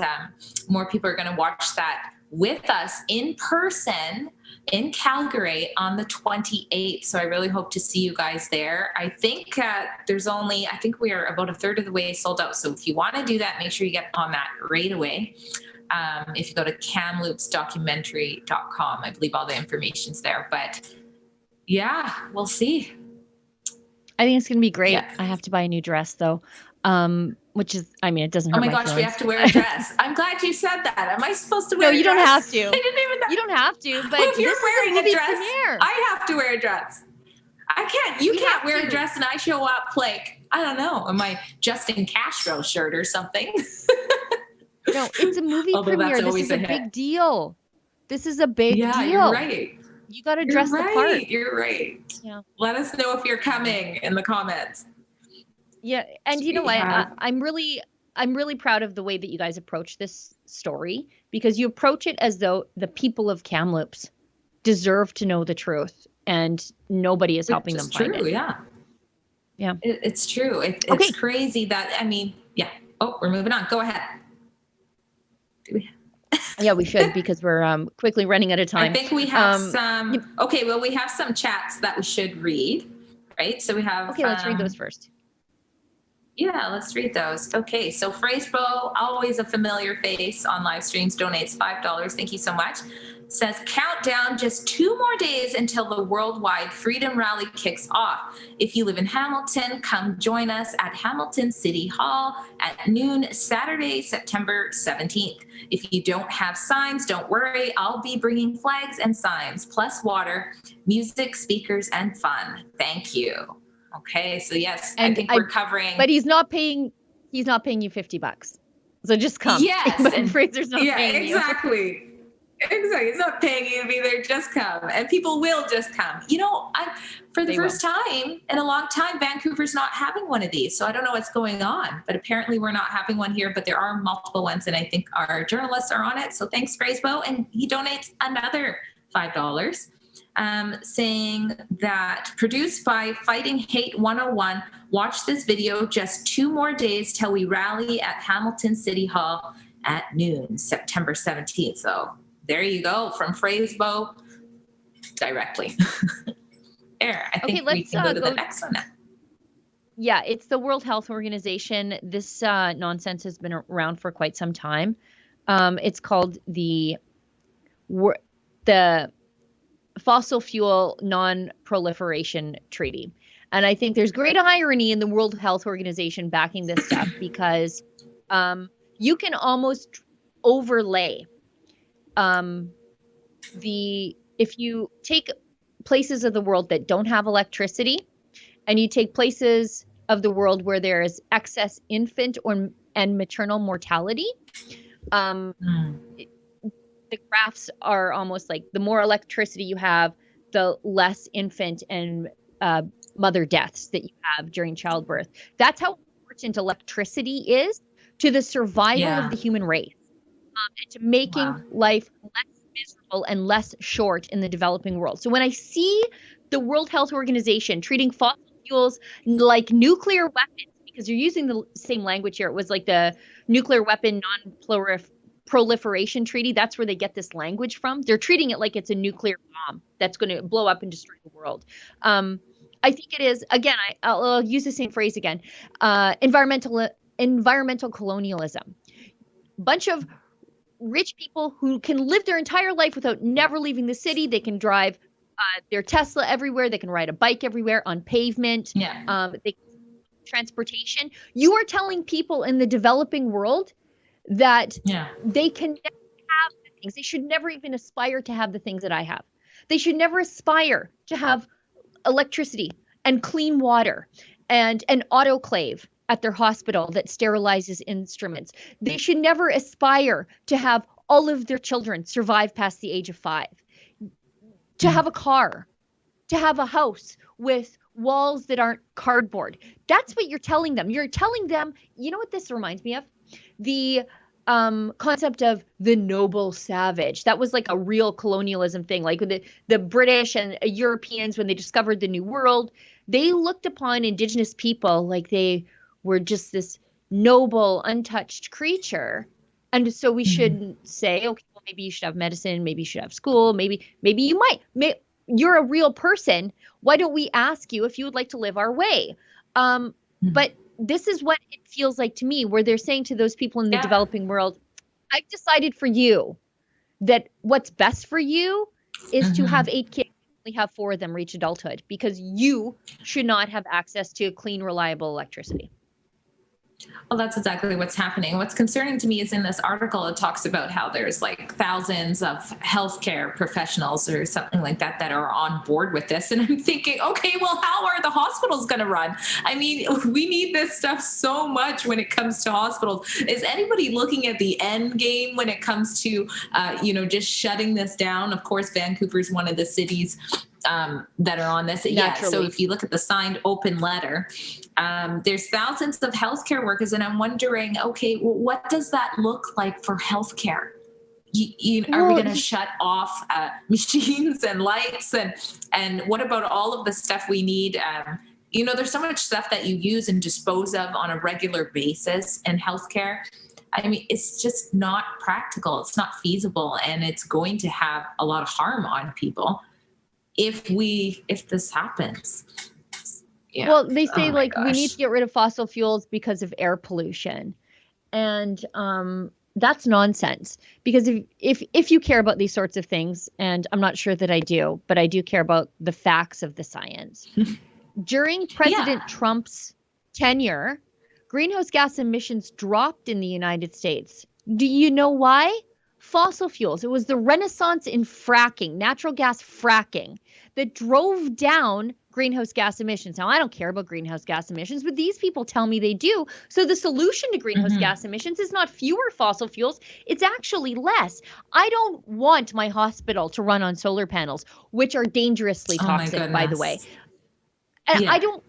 more people are going to watch that with us in person in Calgary on the 28th. So I really hope to see you guys there. I think we are about a third of the way sold out. So if you want to do that, make sure you get on that right away. If you go to kamloopsdocumentary.com, I believe all the information's there. But yeah, we'll see. I think it's going to be great. Yeah. I have to buy a new dress though. Which is, it doesn't hurt Oh my gosh, feelings. We have to wear a dress. I'm glad you said that. Am I supposed to wear a dress? No, you don't have to. I didn't even know. You don't have to, but well, if you're wearing a dress, premiere. I have to wear a dress. I can't. You can't wear a dress and I show up like, I don't know, in my Justin Castro shirt or something. No, it's a movie premiere. This is a big deal. This is a big deal. Yeah, you're right. You got to dress the part. You're right. Yeah. Let us know if you're coming in the comments. Yeah, and you know what? I'm really proud of the way that you guys approach this story, because you approach it as though the people of Kamloops deserve to know the truth, and nobody is helping them find it. Yeah. It's true. It's crazy that Oh, we're moving on. Go ahead. Yeah, we should, because we're quickly running out of time. I think we have some. Okay, well, we have some chats that we should read, right? So we have. Okay, let's read those first. Yeah, let's read those. Okay, so Phrasebo, always a familiar face on live streams, donates $5. Thank you so much. Says, countdown, just 2 more days until the worldwide Freedom Rally kicks off. If you live in Hamilton, come join us at Hamilton City Hall at noon, Saturday, September 17th. If you don't have signs, don't worry. I'll be bringing flags and signs, plus water, music, speakers, and fun. Thank you. Okay, so yes, I think we're covering. But he's not paying you $50. So just come. Yes. And Fraser's not paying you. Exactly. He's not paying you to be there. Just come. And people will just come. For the first time in a long time, Vancouver's not having one of these. So I don't know what's going on. But apparently we're not having one here. But there are multiple ones. And I think our journalists are on it. So thanks, Phrasebo. And he donates another $5. Saying that produced by Fighting Hate 101, watch this video, just 2 more days till we rally at Hamilton City Hall at noon, September 17th. So there you go, from Phrasebo directly. There, I think we can go to the next one now. Yeah, it's the World Health Organization. This nonsense has been around for quite some time. It's called the Fossil Fuel Non-Proliferation Treaty. And I think there's great irony in the World Health Organization backing this stuff because, you can almost overlay if you take places of the world that don't have electricity and you take places of the world where there is excess infant and maternal mortality, the graphs are almost like the more electricity you have, the less infant and mother deaths that you have during childbirth. That's how important electricity is to the survival of the human race, and to making life less miserable and less short in the developing world. So when I see the World Health Organization treating fossil fuels like nuclear weapons, because you're using the same language here, it was like the Nuclear Weapon Non-Proliferation Treaty. That's where they get this language from. They're treating it like it's a nuclear bomb that's going to blow up and destroy the world. I think it is, again, I'll use the same phrase again, environmental colonialism. Bunch of rich people who can live their entire life without never leaving the city. They can drive their Tesla everywhere. They can ride a bike everywhere on pavement. Transportation. You are telling people in the developing world that they can never have the things. They should never even aspire to have the things that I have. They should never aspire to have electricity and clean water and an autoclave at their hospital that sterilizes instruments. They should never aspire to have all of their children survive past the age of 5, to have a car, to have a house with walls that aren't cardboard. That's what you're telling them. You're telling them, you know what this reminds me of? The concept of the noble savage. That was like a real colonialism thing. Like with the British and Europeans, when they discovered the New World, they looked upon Indigenous people like they were just this noble, untouched creature. And so we shouldn't say, okay, well, maybe you should have medicine, maybe you should have school, maybe you might. You're a real person. Why don't we ask you if you would like to live our way? But this is what it feels like to me, where they're saying to those people in the developing world, I've decided for you that what's best for you is to have 8 kids, only have 4 of them reach adulthood, because you should not have access to clean, reliable electricity. Well, that's exactly what's happening. What's concerning to me is in this article, it talks about how there's like thousands of healthcare professionals or something like that that are on board with this. And I'm thinking, okay, well, how are the hospitals going to run? I mean, we need this stuff so much when it comes to hospitals. Is anybody looking at the end game when it comes to, just shutting this down? Of course, Vancouver is one of the cities that are on this. Naturally. So if you look at the signed open letter, there's thousands of healthcare workers, and I'm wondering, okay, well, what does that look like for healthcare? Are we going to shut off machines and lights, and what about all of the stuff we need? There's so much stuff that you use and dispose of on a regular basis in healthcare. I mean, it's just not practical. It's not feasible, and it's going to have a lot of harm on people if this happens. Yeah. Well, they say we need to get rid of fossil fuels because of air pollution. And that's nonsense, because if you care about these sorts of things, and I'm not sure that I do, but I do care about the facts of the science. During President Trump's tenure, greenhouse gas emissions dropped in the United States. Do you know why? Fossil fuels. It was the renaissance in fracking, natural gas fracking, that drove down greenhouse gas emissions. Now, I don't care about greenhouse gas emissions, but these people tell me they do. So the solution to greenhouse gas emissions is not fewer fossil fuels. It's actually less. I don't want my hospital to run on solar panels, which are dangerously toxic, by the way. And I don't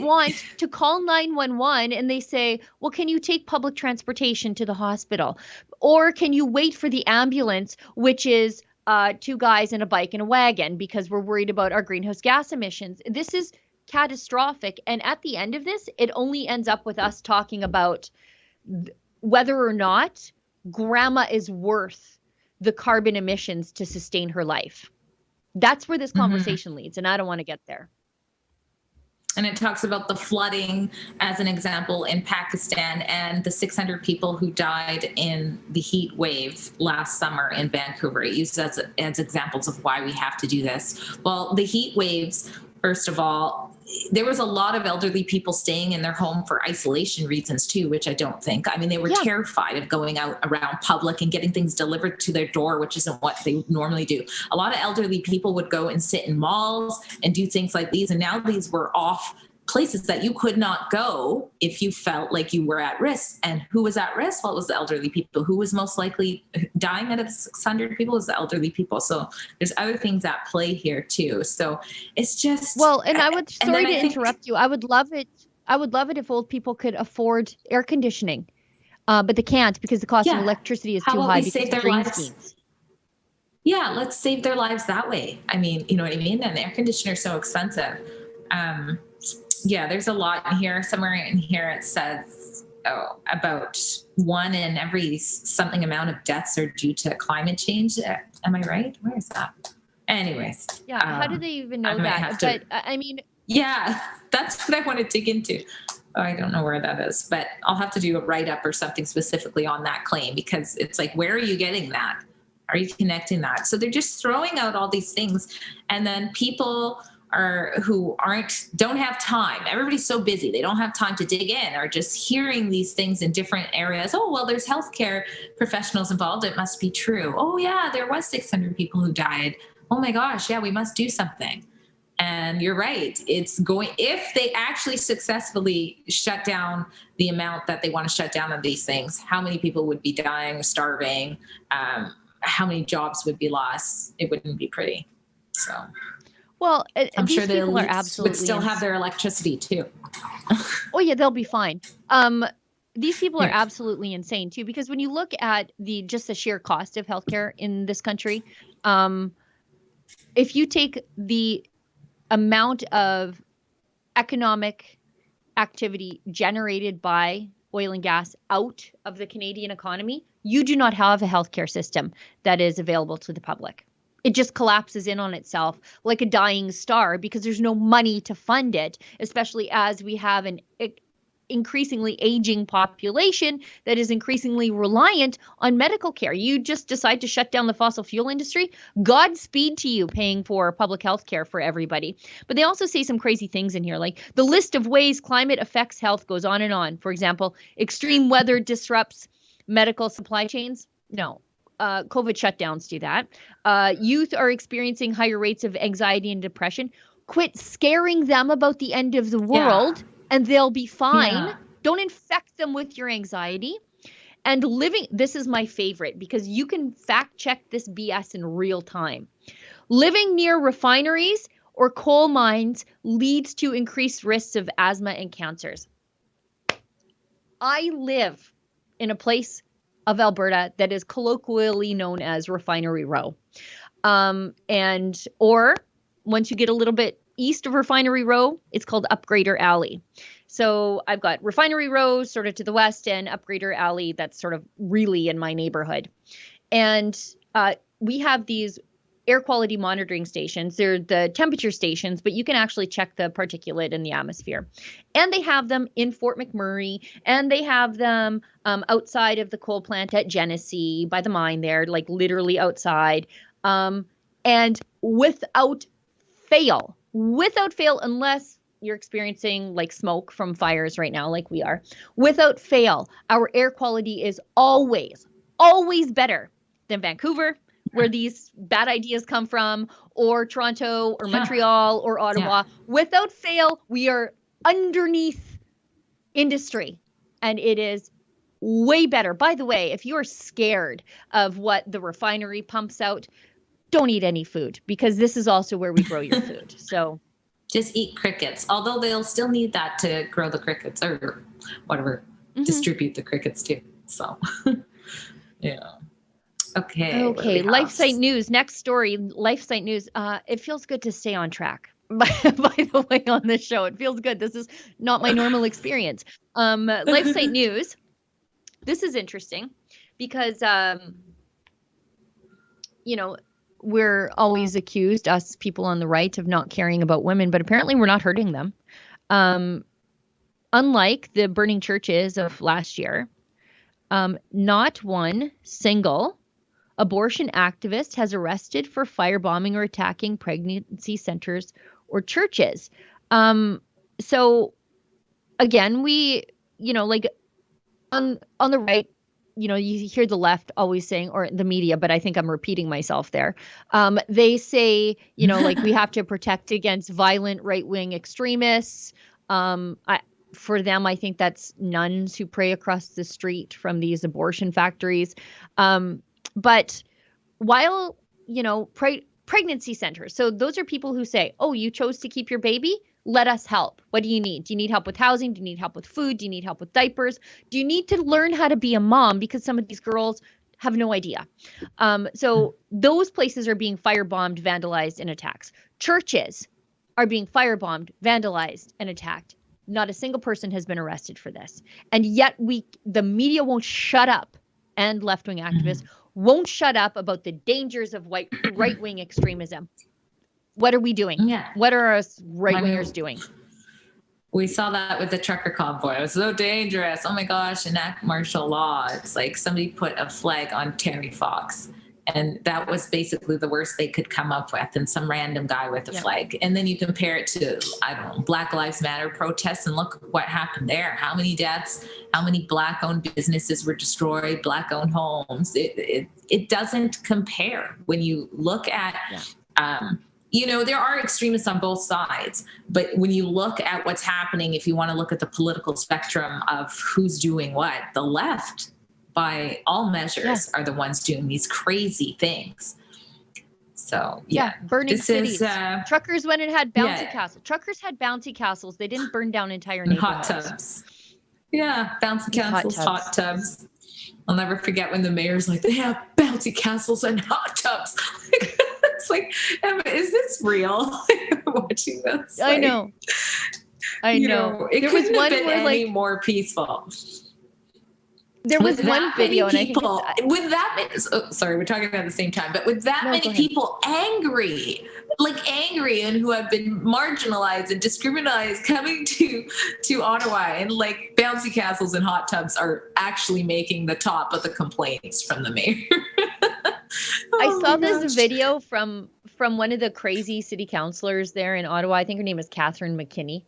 want to call 911 and they say, well, can you take public transportation to the hospital? Or can you wait for the ambulance, which is 2 guys and a bike and a wagon, because we're worried about our greenhouse gas emissions? This is catastrophic. And at the end of this, it only ends up with us talking about whether or not grandma is worth the carbon emissions to sustain her life. That's where this conversation leads. And I don't want to get there. And it talks about the flooding as an example in Pakistan and the 600 people who died in the heat wave last summer in Vancouver. It uses as examples of why we have to do this. Well, the heat waves, first of all, there was a lot of elderly people staying in their home for isolation reasons too, which I don't think. I mean, they were terrified of going out around public and getting things delivered to their door, which isn't what they normally do. A lot of elderly people would go and sit in malls and do things like these. And now these were off places that you could not go if you felt like you were at risk. And who was at risk? Well, it was the elderly people. Who was most likely dying out of the 600 people was the elderly people. So there's other things at play here too. So it's just, well, and I would, sorry to interrupt you. I would love it if old people could afford air conditioning, but they can't because the cost of electricity is too high because of green schemes. Yeah, let's save their lives that way. I mean, you know what I mean? And the air conditioner is so expensive. Yeah, there's a lot in here. Somewhere in here it says about 1 in every something amount of deaths are due to climate change. Am I right? Where is that? Anyways. Yeah, how do they even know that? But I mean. Yeah, that's what I want to dig into. Oh, I don't know where that is, but I'll have to do a write-up or something specifically on that claim because it's like, where are you getting that? Are you connecting that? So they're just throwing out all these things, and then people who don't have time. Everybody's so busy. They don't have time to dig in, or just hearing these things in different areas. Oh, well, there's healthcare professionals involved. It must be true. Oh yeah, there was 600 people who died. Oh my gosh. Yeah, we must do something. And you're right. It's going, if they actually successfully shut down the amount that they want to shut down of these things, how many people would be dying, starving? How many jobs would be lost? It wouldn't be pretty. So. Well, I'm sure the people are absolutely would still have their electricity too. Oh yeah, they'll be fine. These people are absolutely insane too, because when you look at the sheer cost of healthcare in this country, if you take the amount of economic activity generated by oil and gas out of the Canadian economy, you do not have a healthcare system that is available to the public. It just collapses in on itself like a dying star because there's no money to fund it, especially as we have an increasingly aging population that is increasingly reliant on medical care. You just decide to shut down the fossil fuel industry. Godspeed to you paying for public health care for everybody. But they also say some crazy things in here, like the list of ways climate affects health goes on and on. For example, extreme weather disrupts medical supply chains. No. COVID shutdowns do that. Youth are experiencing higher rates of anxiety and depression. Quit scaring them about the end of the world and they'll be fine. Yeah. Don't infect them with your anxiety. And this is my favorite because you can fact check this BS in real time. Living near refineries or coal mines leads to increased risks of asthma and cancers. I live in a place of Alberta that is colloquially known as Refinery Row. Or once you get a little bit east of Refinery Row, it's called Upgrader Alley. So I've got Refinery Row sort of to the west and Upgrader Alley that's sort of really in my neighborhood. And we have these air quality monitoring stations. They're the temperature stations, but you can actually check the particulate in the atmosphere. And they have them in Fort McMurray, and they have them outside of the coal plant at Genesee by the mine there, like literally outside. And without fail, unless you're experiencing like smoke from fires right now, like we are, without fail, our air quality is always better than Vancouver, where these bad ideas come from, or Toronto or Montreal or Ottawa. Without fail, we are underneath industry, and it is way better. By the way, if you're scared of what the refinery pumps out, don't eat any food, because this is also where we grow your food. So just eat crickets, although they'll still need that to grow the crickets or whatever, distribute the crickets too. So yeah. Okay. LifeSite News. Next story. LifeSite News. It feels good to stay on track. By the way, on this show, it feels good. This is not my normal experience. LifeSite News. This is interesting because, we're always accused, us people on the right, of not caring about women, but apparently we're not hurting them. Unlike the burning churches of last year, not one single abortion activist has arrested for firebombing or attacking pregnancy centers or churches. So again, we, like on the right, you hear the left always saying, or the media, but I think I'm repeating myself there. They say, like we have to protect against violent right-wing extremists. For them, I think that's nuns who pray across the street from these abortion factories. But while, pregnancy centers, so those are people who say, oh, you chose to keep your baby? Let us help. What do you need? Do you need help with housing? Do you need help with food? Do you need help with diapers? Do you need to learn how to be a mom? Because some of these girls have no idea. So those places are being firebombed, vandalized, and attacked. Churches are being firebombed, vandalized, and attacked. Not a single person has been arrested for this. And yet the media won't shut up, and left-wing activists won't shut up about the dangers of right-wing extremism. What are we doing? Yeah. What are us right-wingers doing? We saw that with the trucker convoy. It was so dangerous. Oh my gosh, enact martial law. It's like somebody put a flag on Terry Fox. And that was basically the worst they could come up with, and some random guy with a flag. And then you compare it to, I don't know, Black Lives Matter protests, and look what happened there. How many deaths, how many Black-owned businesses were destroyed, Black-owned homes. It doesn't compare when you look at, there are extremists on both sides. But when you look at what's happening, if you want to look at the political spectrum of who's doing what, the left, by all measures, are the ones doing these crazy things. So burning cities. Truckers went and had bouncy castles. Truckers had bouncy castles. They didn't burn down entire neighborhoods. Hot tubs. Yeah, bouncy castles, hot tubs. I'll never forget when the mayor's like, they have bouncy castles and hot tubs. It's like, Emma, is this real? Watching this. I know. It couldn't have been any more peaceful. There was one video, and people, with that many, sorry, we're talking about at the same time, but with that many people angry and who have been marginalized and discriminated coming to Ottawa, and like bouncy castles and hot tubs are actually making the top of the complaints from the mayor. I saw this video from one of the crazy city councilors there in Ottawa. I think her name is Catherine McKinney.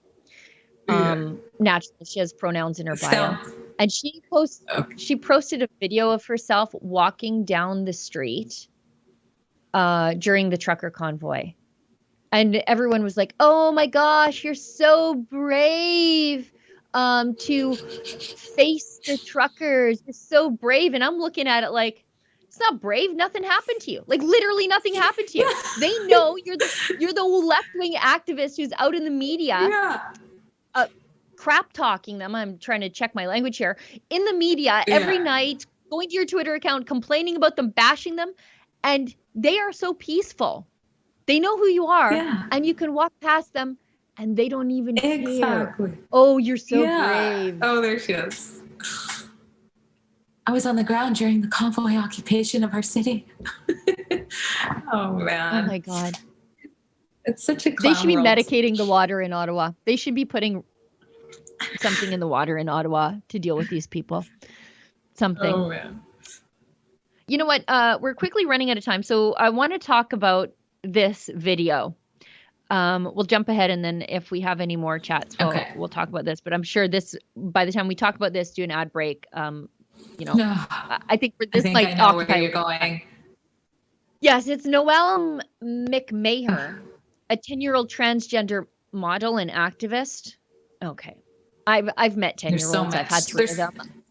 Naturally, she has pronouns in her bio. And she posted a video of herself walking down the street during the trucker convoy. And everyone was like, oh my gosh, you're so brave to face the truckers. You're so brave. And I'm looking at it like, it's not brave. Nothing happened to you. Like literally nothing happened to you. They know you're the left-wing activist who's out in the media. Crap talking them. I'm trying to check my language here. In the media every night, going to your Twitter account, complaining about them, bashing them. And they are so peaceful. They know who you are. And you can walk past them and they don't even care. Oh, you're so brave. Oh, there she is. I was on the ground during the convoy occupation of our city. Oh, man. Oh, my God. It's such a clown They should be world. medicating the water in Ottawa. They should be putting something in the water in Ottawa to deal with these people. Something. Oh, man. You know what? We're quickly running out of time. So I want to talk about this video. We'll jump ahead, and then if we have any more chats, we'll talk about this. But I'm sure by the time we talk about this, do an ad break. I think for this might occupy where you're going. Yes, it's Noelle McMaher, a 10-year-old transgender model and activist. Okay. I've met 10-year-olds. I've had 3 of them.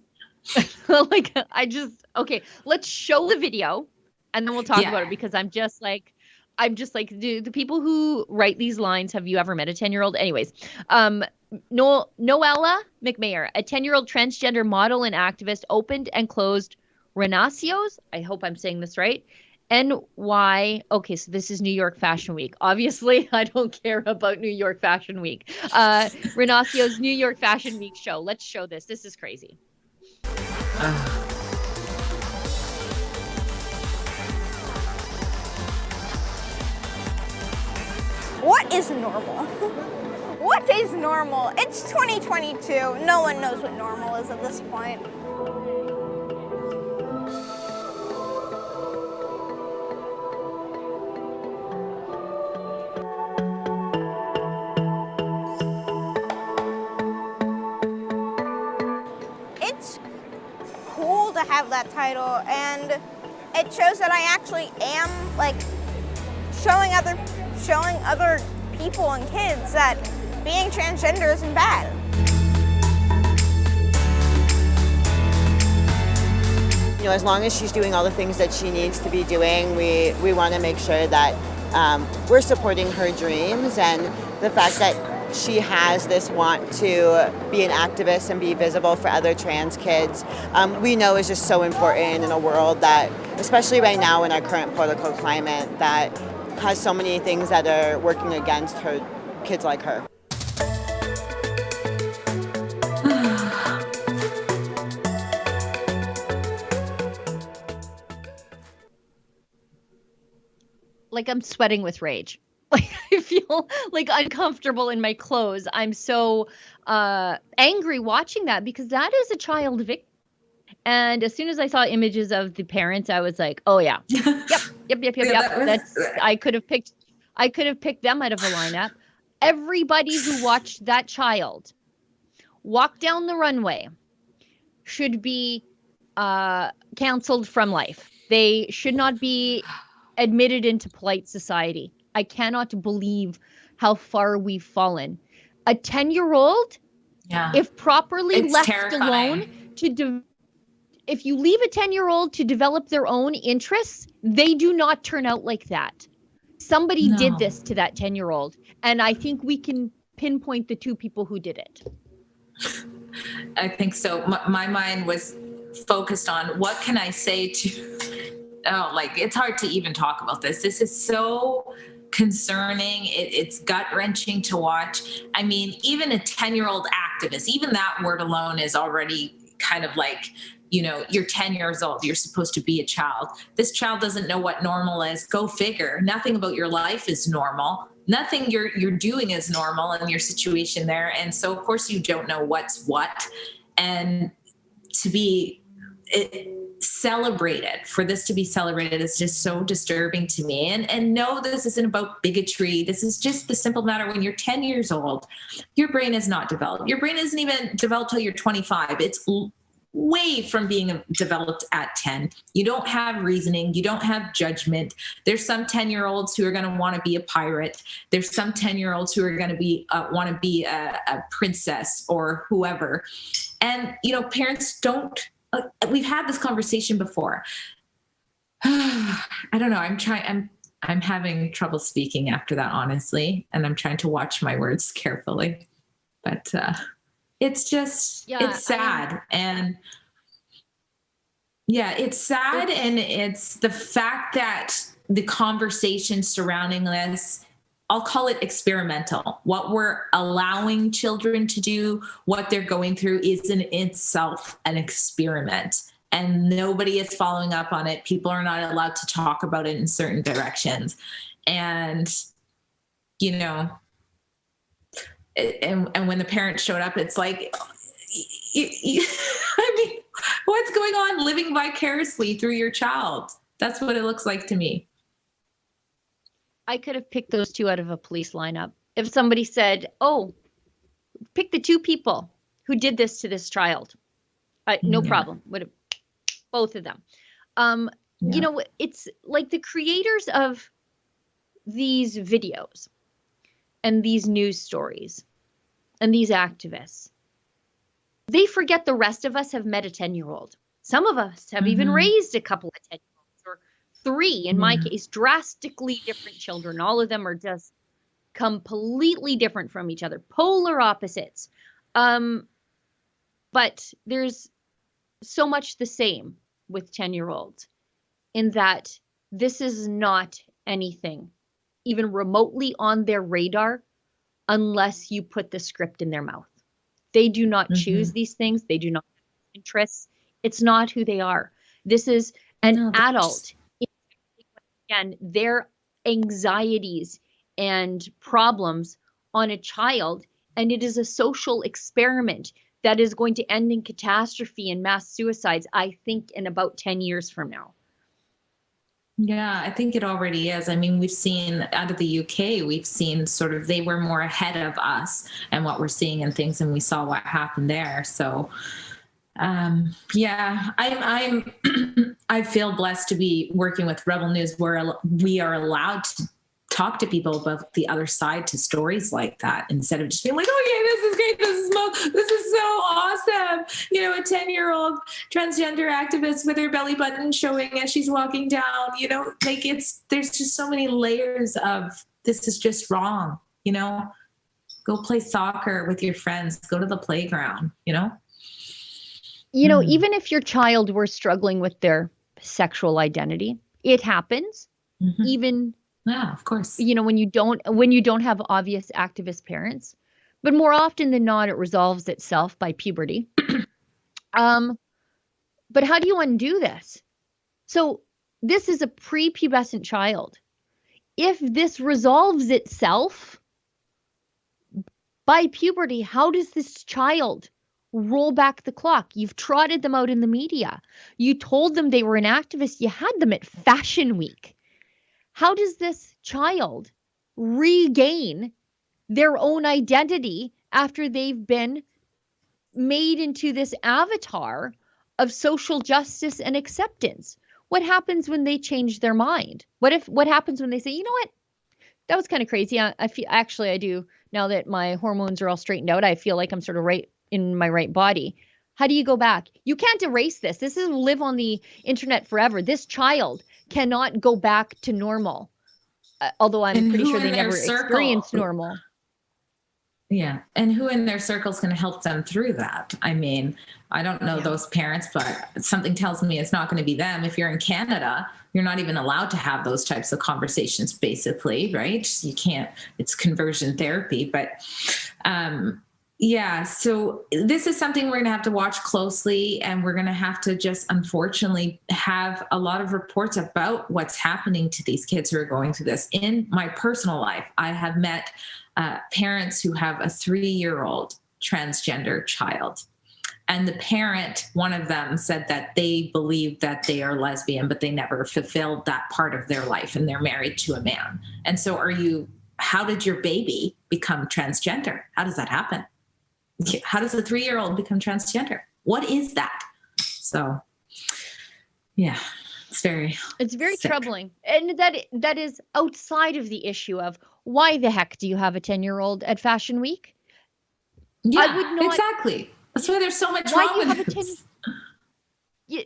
Let's show the video and then we'll talk about it, because I'm just like, do the people who write these lines, have you ever met a 10-year-old? Anyways, Noella McMayer, a 10-year-old transgender model and activist, opened and closed Renaccio's, I hope I'm saying this right, okay, so this is New York Fashion Week. Obviously, I don't care about New York Fashion Week. Renaccio's New York Fashion Week show. Let's show this. This is crazy. What is normal? What is normal? It's 2022. No one knows what normal is at this point. to have that title, and it shows that I actually am like showing other people and kids that being transgender isn't bad. You know, as long as she's doing all the things that she needs to be doing, we want to make sure that we're supporting her dreams, and the fact that she has this want to be an activist and be visible for other trans kids, we know is just so important in a world that, especially right now in our current political climate, that has so many things that are working against her, kids like her. Like, I'm sweating with rage. Like, I feel like uncomfortable in my clothes. I'm so angry watching that, because that is a child victim. And as soon as I saw images of the parents, I was like, oh yeah, yep. That's, I could have picked them out of a lineup. Everybody who watched that child walk down the runway should be canceled from life. They should not be admitted into polite society. I cannot believe how far we've fallen. A 10-year-old, if properly It's left terrifying. alone if you leave a 10-year-old to develop their own interests, they do not turn out like that. Somebody did this to that 10-year-old, and I think we can pinpoint the two people who did it. I think so. My mind was focused on what can I say to, it's hard to even talk about this. This is so concerning. It's gut-wrenching to watch. I mean, even a 10-year-old activist, even that word alone is already kind of like, you know, you're 10 years old, you're supposed to be a child. This child doesn't know what normal is. Go figure. Nothing about your life is normal. Nothing you're doing is normal in your situation there. And so, of course, you don't know what's what. And to be celebrated, for this to be celebrated is just so disturbing to me. And no, this isn't about bigotry. This is just the simple matter. When you're 10 years old, your brain is not developed. Your brain isn't even developed till you're 25. It's way from being developed at 10. You don't have reasoning. You don't have judgment. There's some 10-year-olds who are going to want to be a pirate. There's some 10-year-olds who are going to be want to be a princess or whoever. And, you know, parents don't, we've had this conversation before. I don't know. I'm having trouble speaking after that, honestly. And I'm trying to watch my words carefully, but, it's just, it's sad. And it's sad. And it's the fact that the conversation surrounding this, I'll call it experimental. What we're allowing children to do, what they're going through is in itself an experiment. And nobody is following up on it. People are not allowed to talk about it in certain directions. And, you know, and when the parents showed up, it's like, I mean, what's going on? Living vicariously through your child. That's what it looks like to me. I could have picked those two out of a police lineup. If somebody said, oh, pick the two people who did this to this child, no problem. Would have both of them. You know, it's like the creators of these videos and these news stories and these activists, they forget the rest of us have met a 10-year-old. Some of us have even raised a couple of 10-year-olds, or three, in my case, drastically different children. All of them are just completely different from each other, polar opposites. But there's so much the same with 10-year-olds in that this is not anything even remotely on their radar unless you put the script in their mouth. They do not choose these things. They do not have interests. It's not who they are. This is an adult. Again, their anxieties and problems on a child, and it is a social experiment that is going to end in catastrophe and mass suicides, I think, in about 10 years from now. Yeah, I think it already is. I mean, we've seen out of the UK, we've seen sort of, they were more ahead of us and what we're seeing and things, and we saw what happened there. So Yeah, I'm I feel blessed to be working with Rebel News, where we are allowed to talk to people about the other side to stories like that, instead of just being like, okay, this is great, this is so awesome. You know, a 10-year-old transgender activist with her belly button showing as she's walking down, you know, like there's just so many layers of this is just wrong, you know. Go play soccer with your friends, go to the playground, you know. You know, even if your child were struggling with their sexual identity, it happens. Even of course, you know, when you don't have obvious activist parents, but more often than not, it resolves itself by puberty. But how do you undo this? So this is a prepubescent child. If this resolves itself by puberty, how does this child roll back the clock? You've trotted them out in the media. You told them they were an activist. You had them at Fashion Week. How does this child regain their own identity after they've been made into this avatar of social justice and acceptance? What happens when they change their mind? What happens when they say, you know what? That was kind of crazy. I feel, actually, I do, now that my hormones are all straightened out, I feel like I'm sort of right in my right body. How do you go back? You can't erase this. This doesn't live on the internet forever. This child cannot go back to normal. Although I'm pretty sure they never experienced normal. Yeah. And who in their circle is going to help them through that? I mean, I don't know those parents, but something tells me it's not going to be them. If you're in Canada, you're not even allowed to have those types of conversations, basically, right? You can't, it's conversion therapy. But yeah, so this is something we're going to have to watch closely, and we're going to have to just unfortunately have a lot of reports about what's happening to these kids who are going through this. In my personal life, I have met parents who have a 3-year-old transgender child. And the parent, one of them, said that they believe that they are lesbian, but they never fulfilled that part of their life, and they're married to a man. And so how did your baby become transgender? How does that happen? How does a 3-year-old become transgender? What is that? So, yeah, it's very sick. Troubling. And that is outside of the issue of why the heck do you have a 10-year-old at Fashion Week? Yeah, exactly. That's why there's so much wrong with this.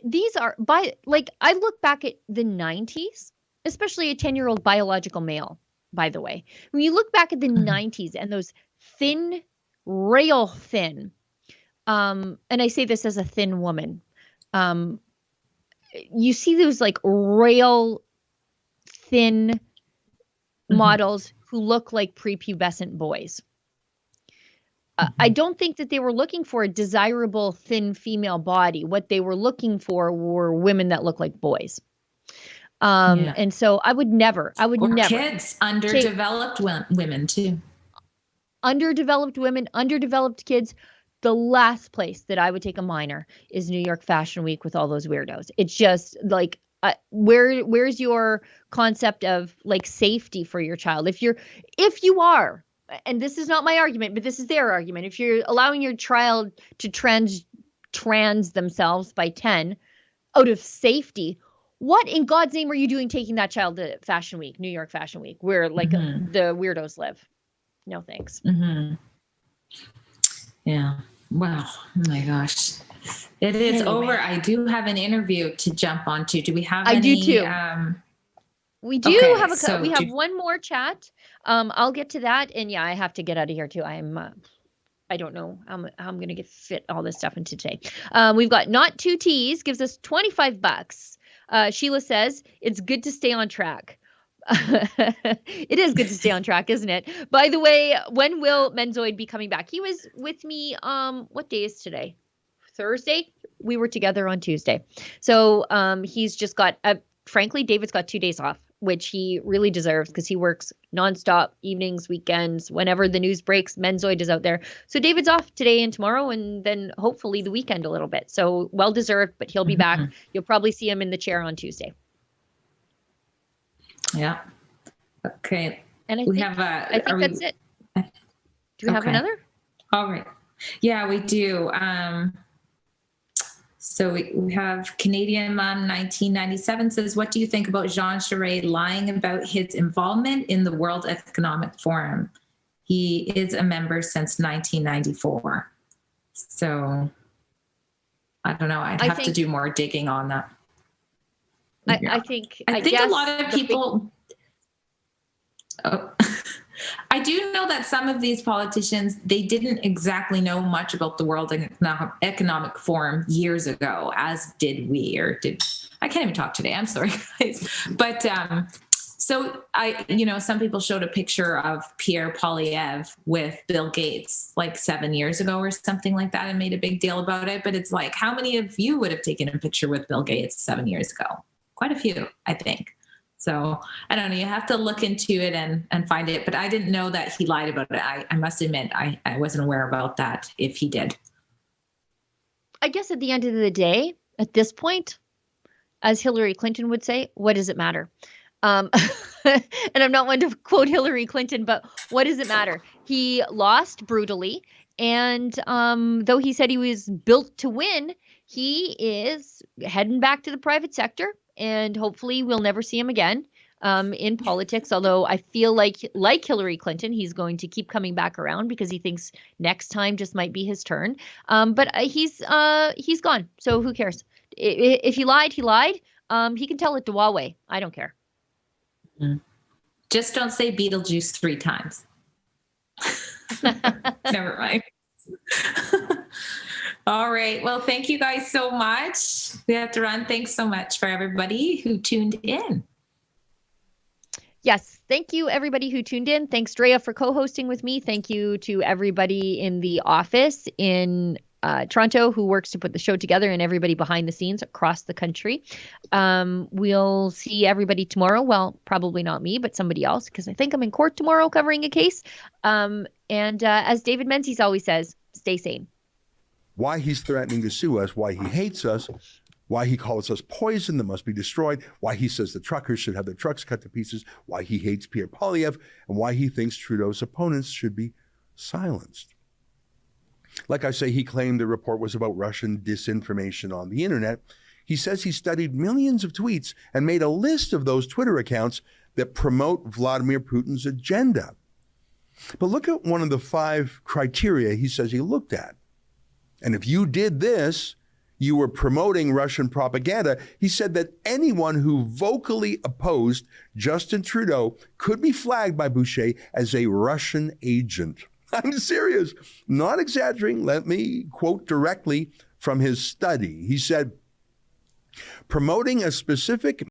These are, I look back at the 90s, especially a 10-year-old biological male, by the way. When you look back at the 90s and those thin, rail thin, and I say this as a thin woman, you see those like rail thin models who look like prepubescent boys. I don't think that they were looking for a desirable thin female body. What they were looking for were women that look like boys. And so I would never kids, underdeveloped women too. Underdeveloped women, underdeveloped kids. The last place that I would take a minor is New York Fashion Week with all those weirdos. It's just like, where's your concept of like safety for your child? If you are, and this is not my argument, but this is their argument. If you're allowing your child to trans themselves by 10 out of safety, what in God's name are you doing taking that child to Fashion Week, New York Fashion Week, where like the weirdos live? No thanks. Yeah. Wow. Oh my gosh. It is over. I do have an interview to jump onto. Do we have any? I do too. We do have we have one more chat. I'll get to that. And yeah, I have to get out of here too. I don't know how I'm going to fit all this stuff into today. We've got Not Two T's gives us $25. Sheila says it's good to stay on track. It is good to stay on track, isn't it? By the way, when will Menzoid be coming back? He was with me. What day is today? Thursday. We were together on Tuesday. So he's just got, frankly, David's got 2 days off, which he really deserves because he works nonstop, evenings, weekends, whenever the news breaks, Menzoid is out there. So David's off today and tomorrow, and then hopefully the weekend a little bit. So well deserved, but he'll be back. You'll probably see him in the chair on Tuesday. Yeah. Okay. And I think that's it. Do we have another? All right. Yeah, we do. So we have Canadian Mom 1997 says, what do you think about Jean Charest lying about his involvement in the World Economic Forum? He is a member since 1994. So I don't know. I'd have to do more digging on that. I think a lot of people. I do know that some of these politicians, they didn't exactly know much about the World Economic Forum years ago, as did we, I can't even talk today. I'm sorry, guys. But so some people showed a picture of Pierre Poilievre with Bill Gates like 7 years ago or something like that and made a big deal about it. But it's like, how many of you would have taken a picture with Bill Gates 7 years ago? Quite a few, I think. So I don't know, you have to look into it and find it, but I didn't know that he lied about it. I must admit, I wasn't aware about that if he did. I guess at the end of the day, at this point, as Hillary Clinton would say, what does it matter? And I'm not one to quote Hillary Clinton, but what does it matter? He lost brutally. And though he said he was built to win, he is heading back to the private sector. And hopefully we'll never see him again in politics. Although I feel like Hillary Clinton, he's going to keep coming back around because he thinks next time just might be his turn. But he's gone. So who cares? If he lied, he lied. He can tell it to Huawei. I don't care. Just don't say Beetlejuice 3 times. Never mind. All right. Well, thank you guys so much. We have to run. Thanks so much for everybody who tuned in. Yes. Thank you, everybody who tuned in. Thanks, Drea, for co-hosting with me. Thank you to everybody in the office in Toronto who works to put the show together and everybody behind the scenes across the country. We'll see everybody tomorrow. Well, probably not me, but somebody else, because I think I'm in court tomorrow covering a case. And as David Menzies always says, stay sane. Why he's threatening to sue us, why he hates us, why he calls us poison that must be destroyed, why he says the truckers should have their trucks cut to pieces, why he hates Pierre Poilievre, and why he thinks Trudeau's opponents should be silenced. Like I say, he claimed the report was about Russian disinformation on the internet. He says he studied millions of tweets and made a list of those Twitter accounts that promote Vladimir Putin's agenda. But look at one of the 5 criteria he says he looked at. And if you did this, you were promoting Russian propaganda. He said that anyone who vocally opposed Justin Trudeau could be flagged by Boucher as a Russian agent. I'm serious, not exaggerating. Let me quote directly from his study. He said, promoting a specific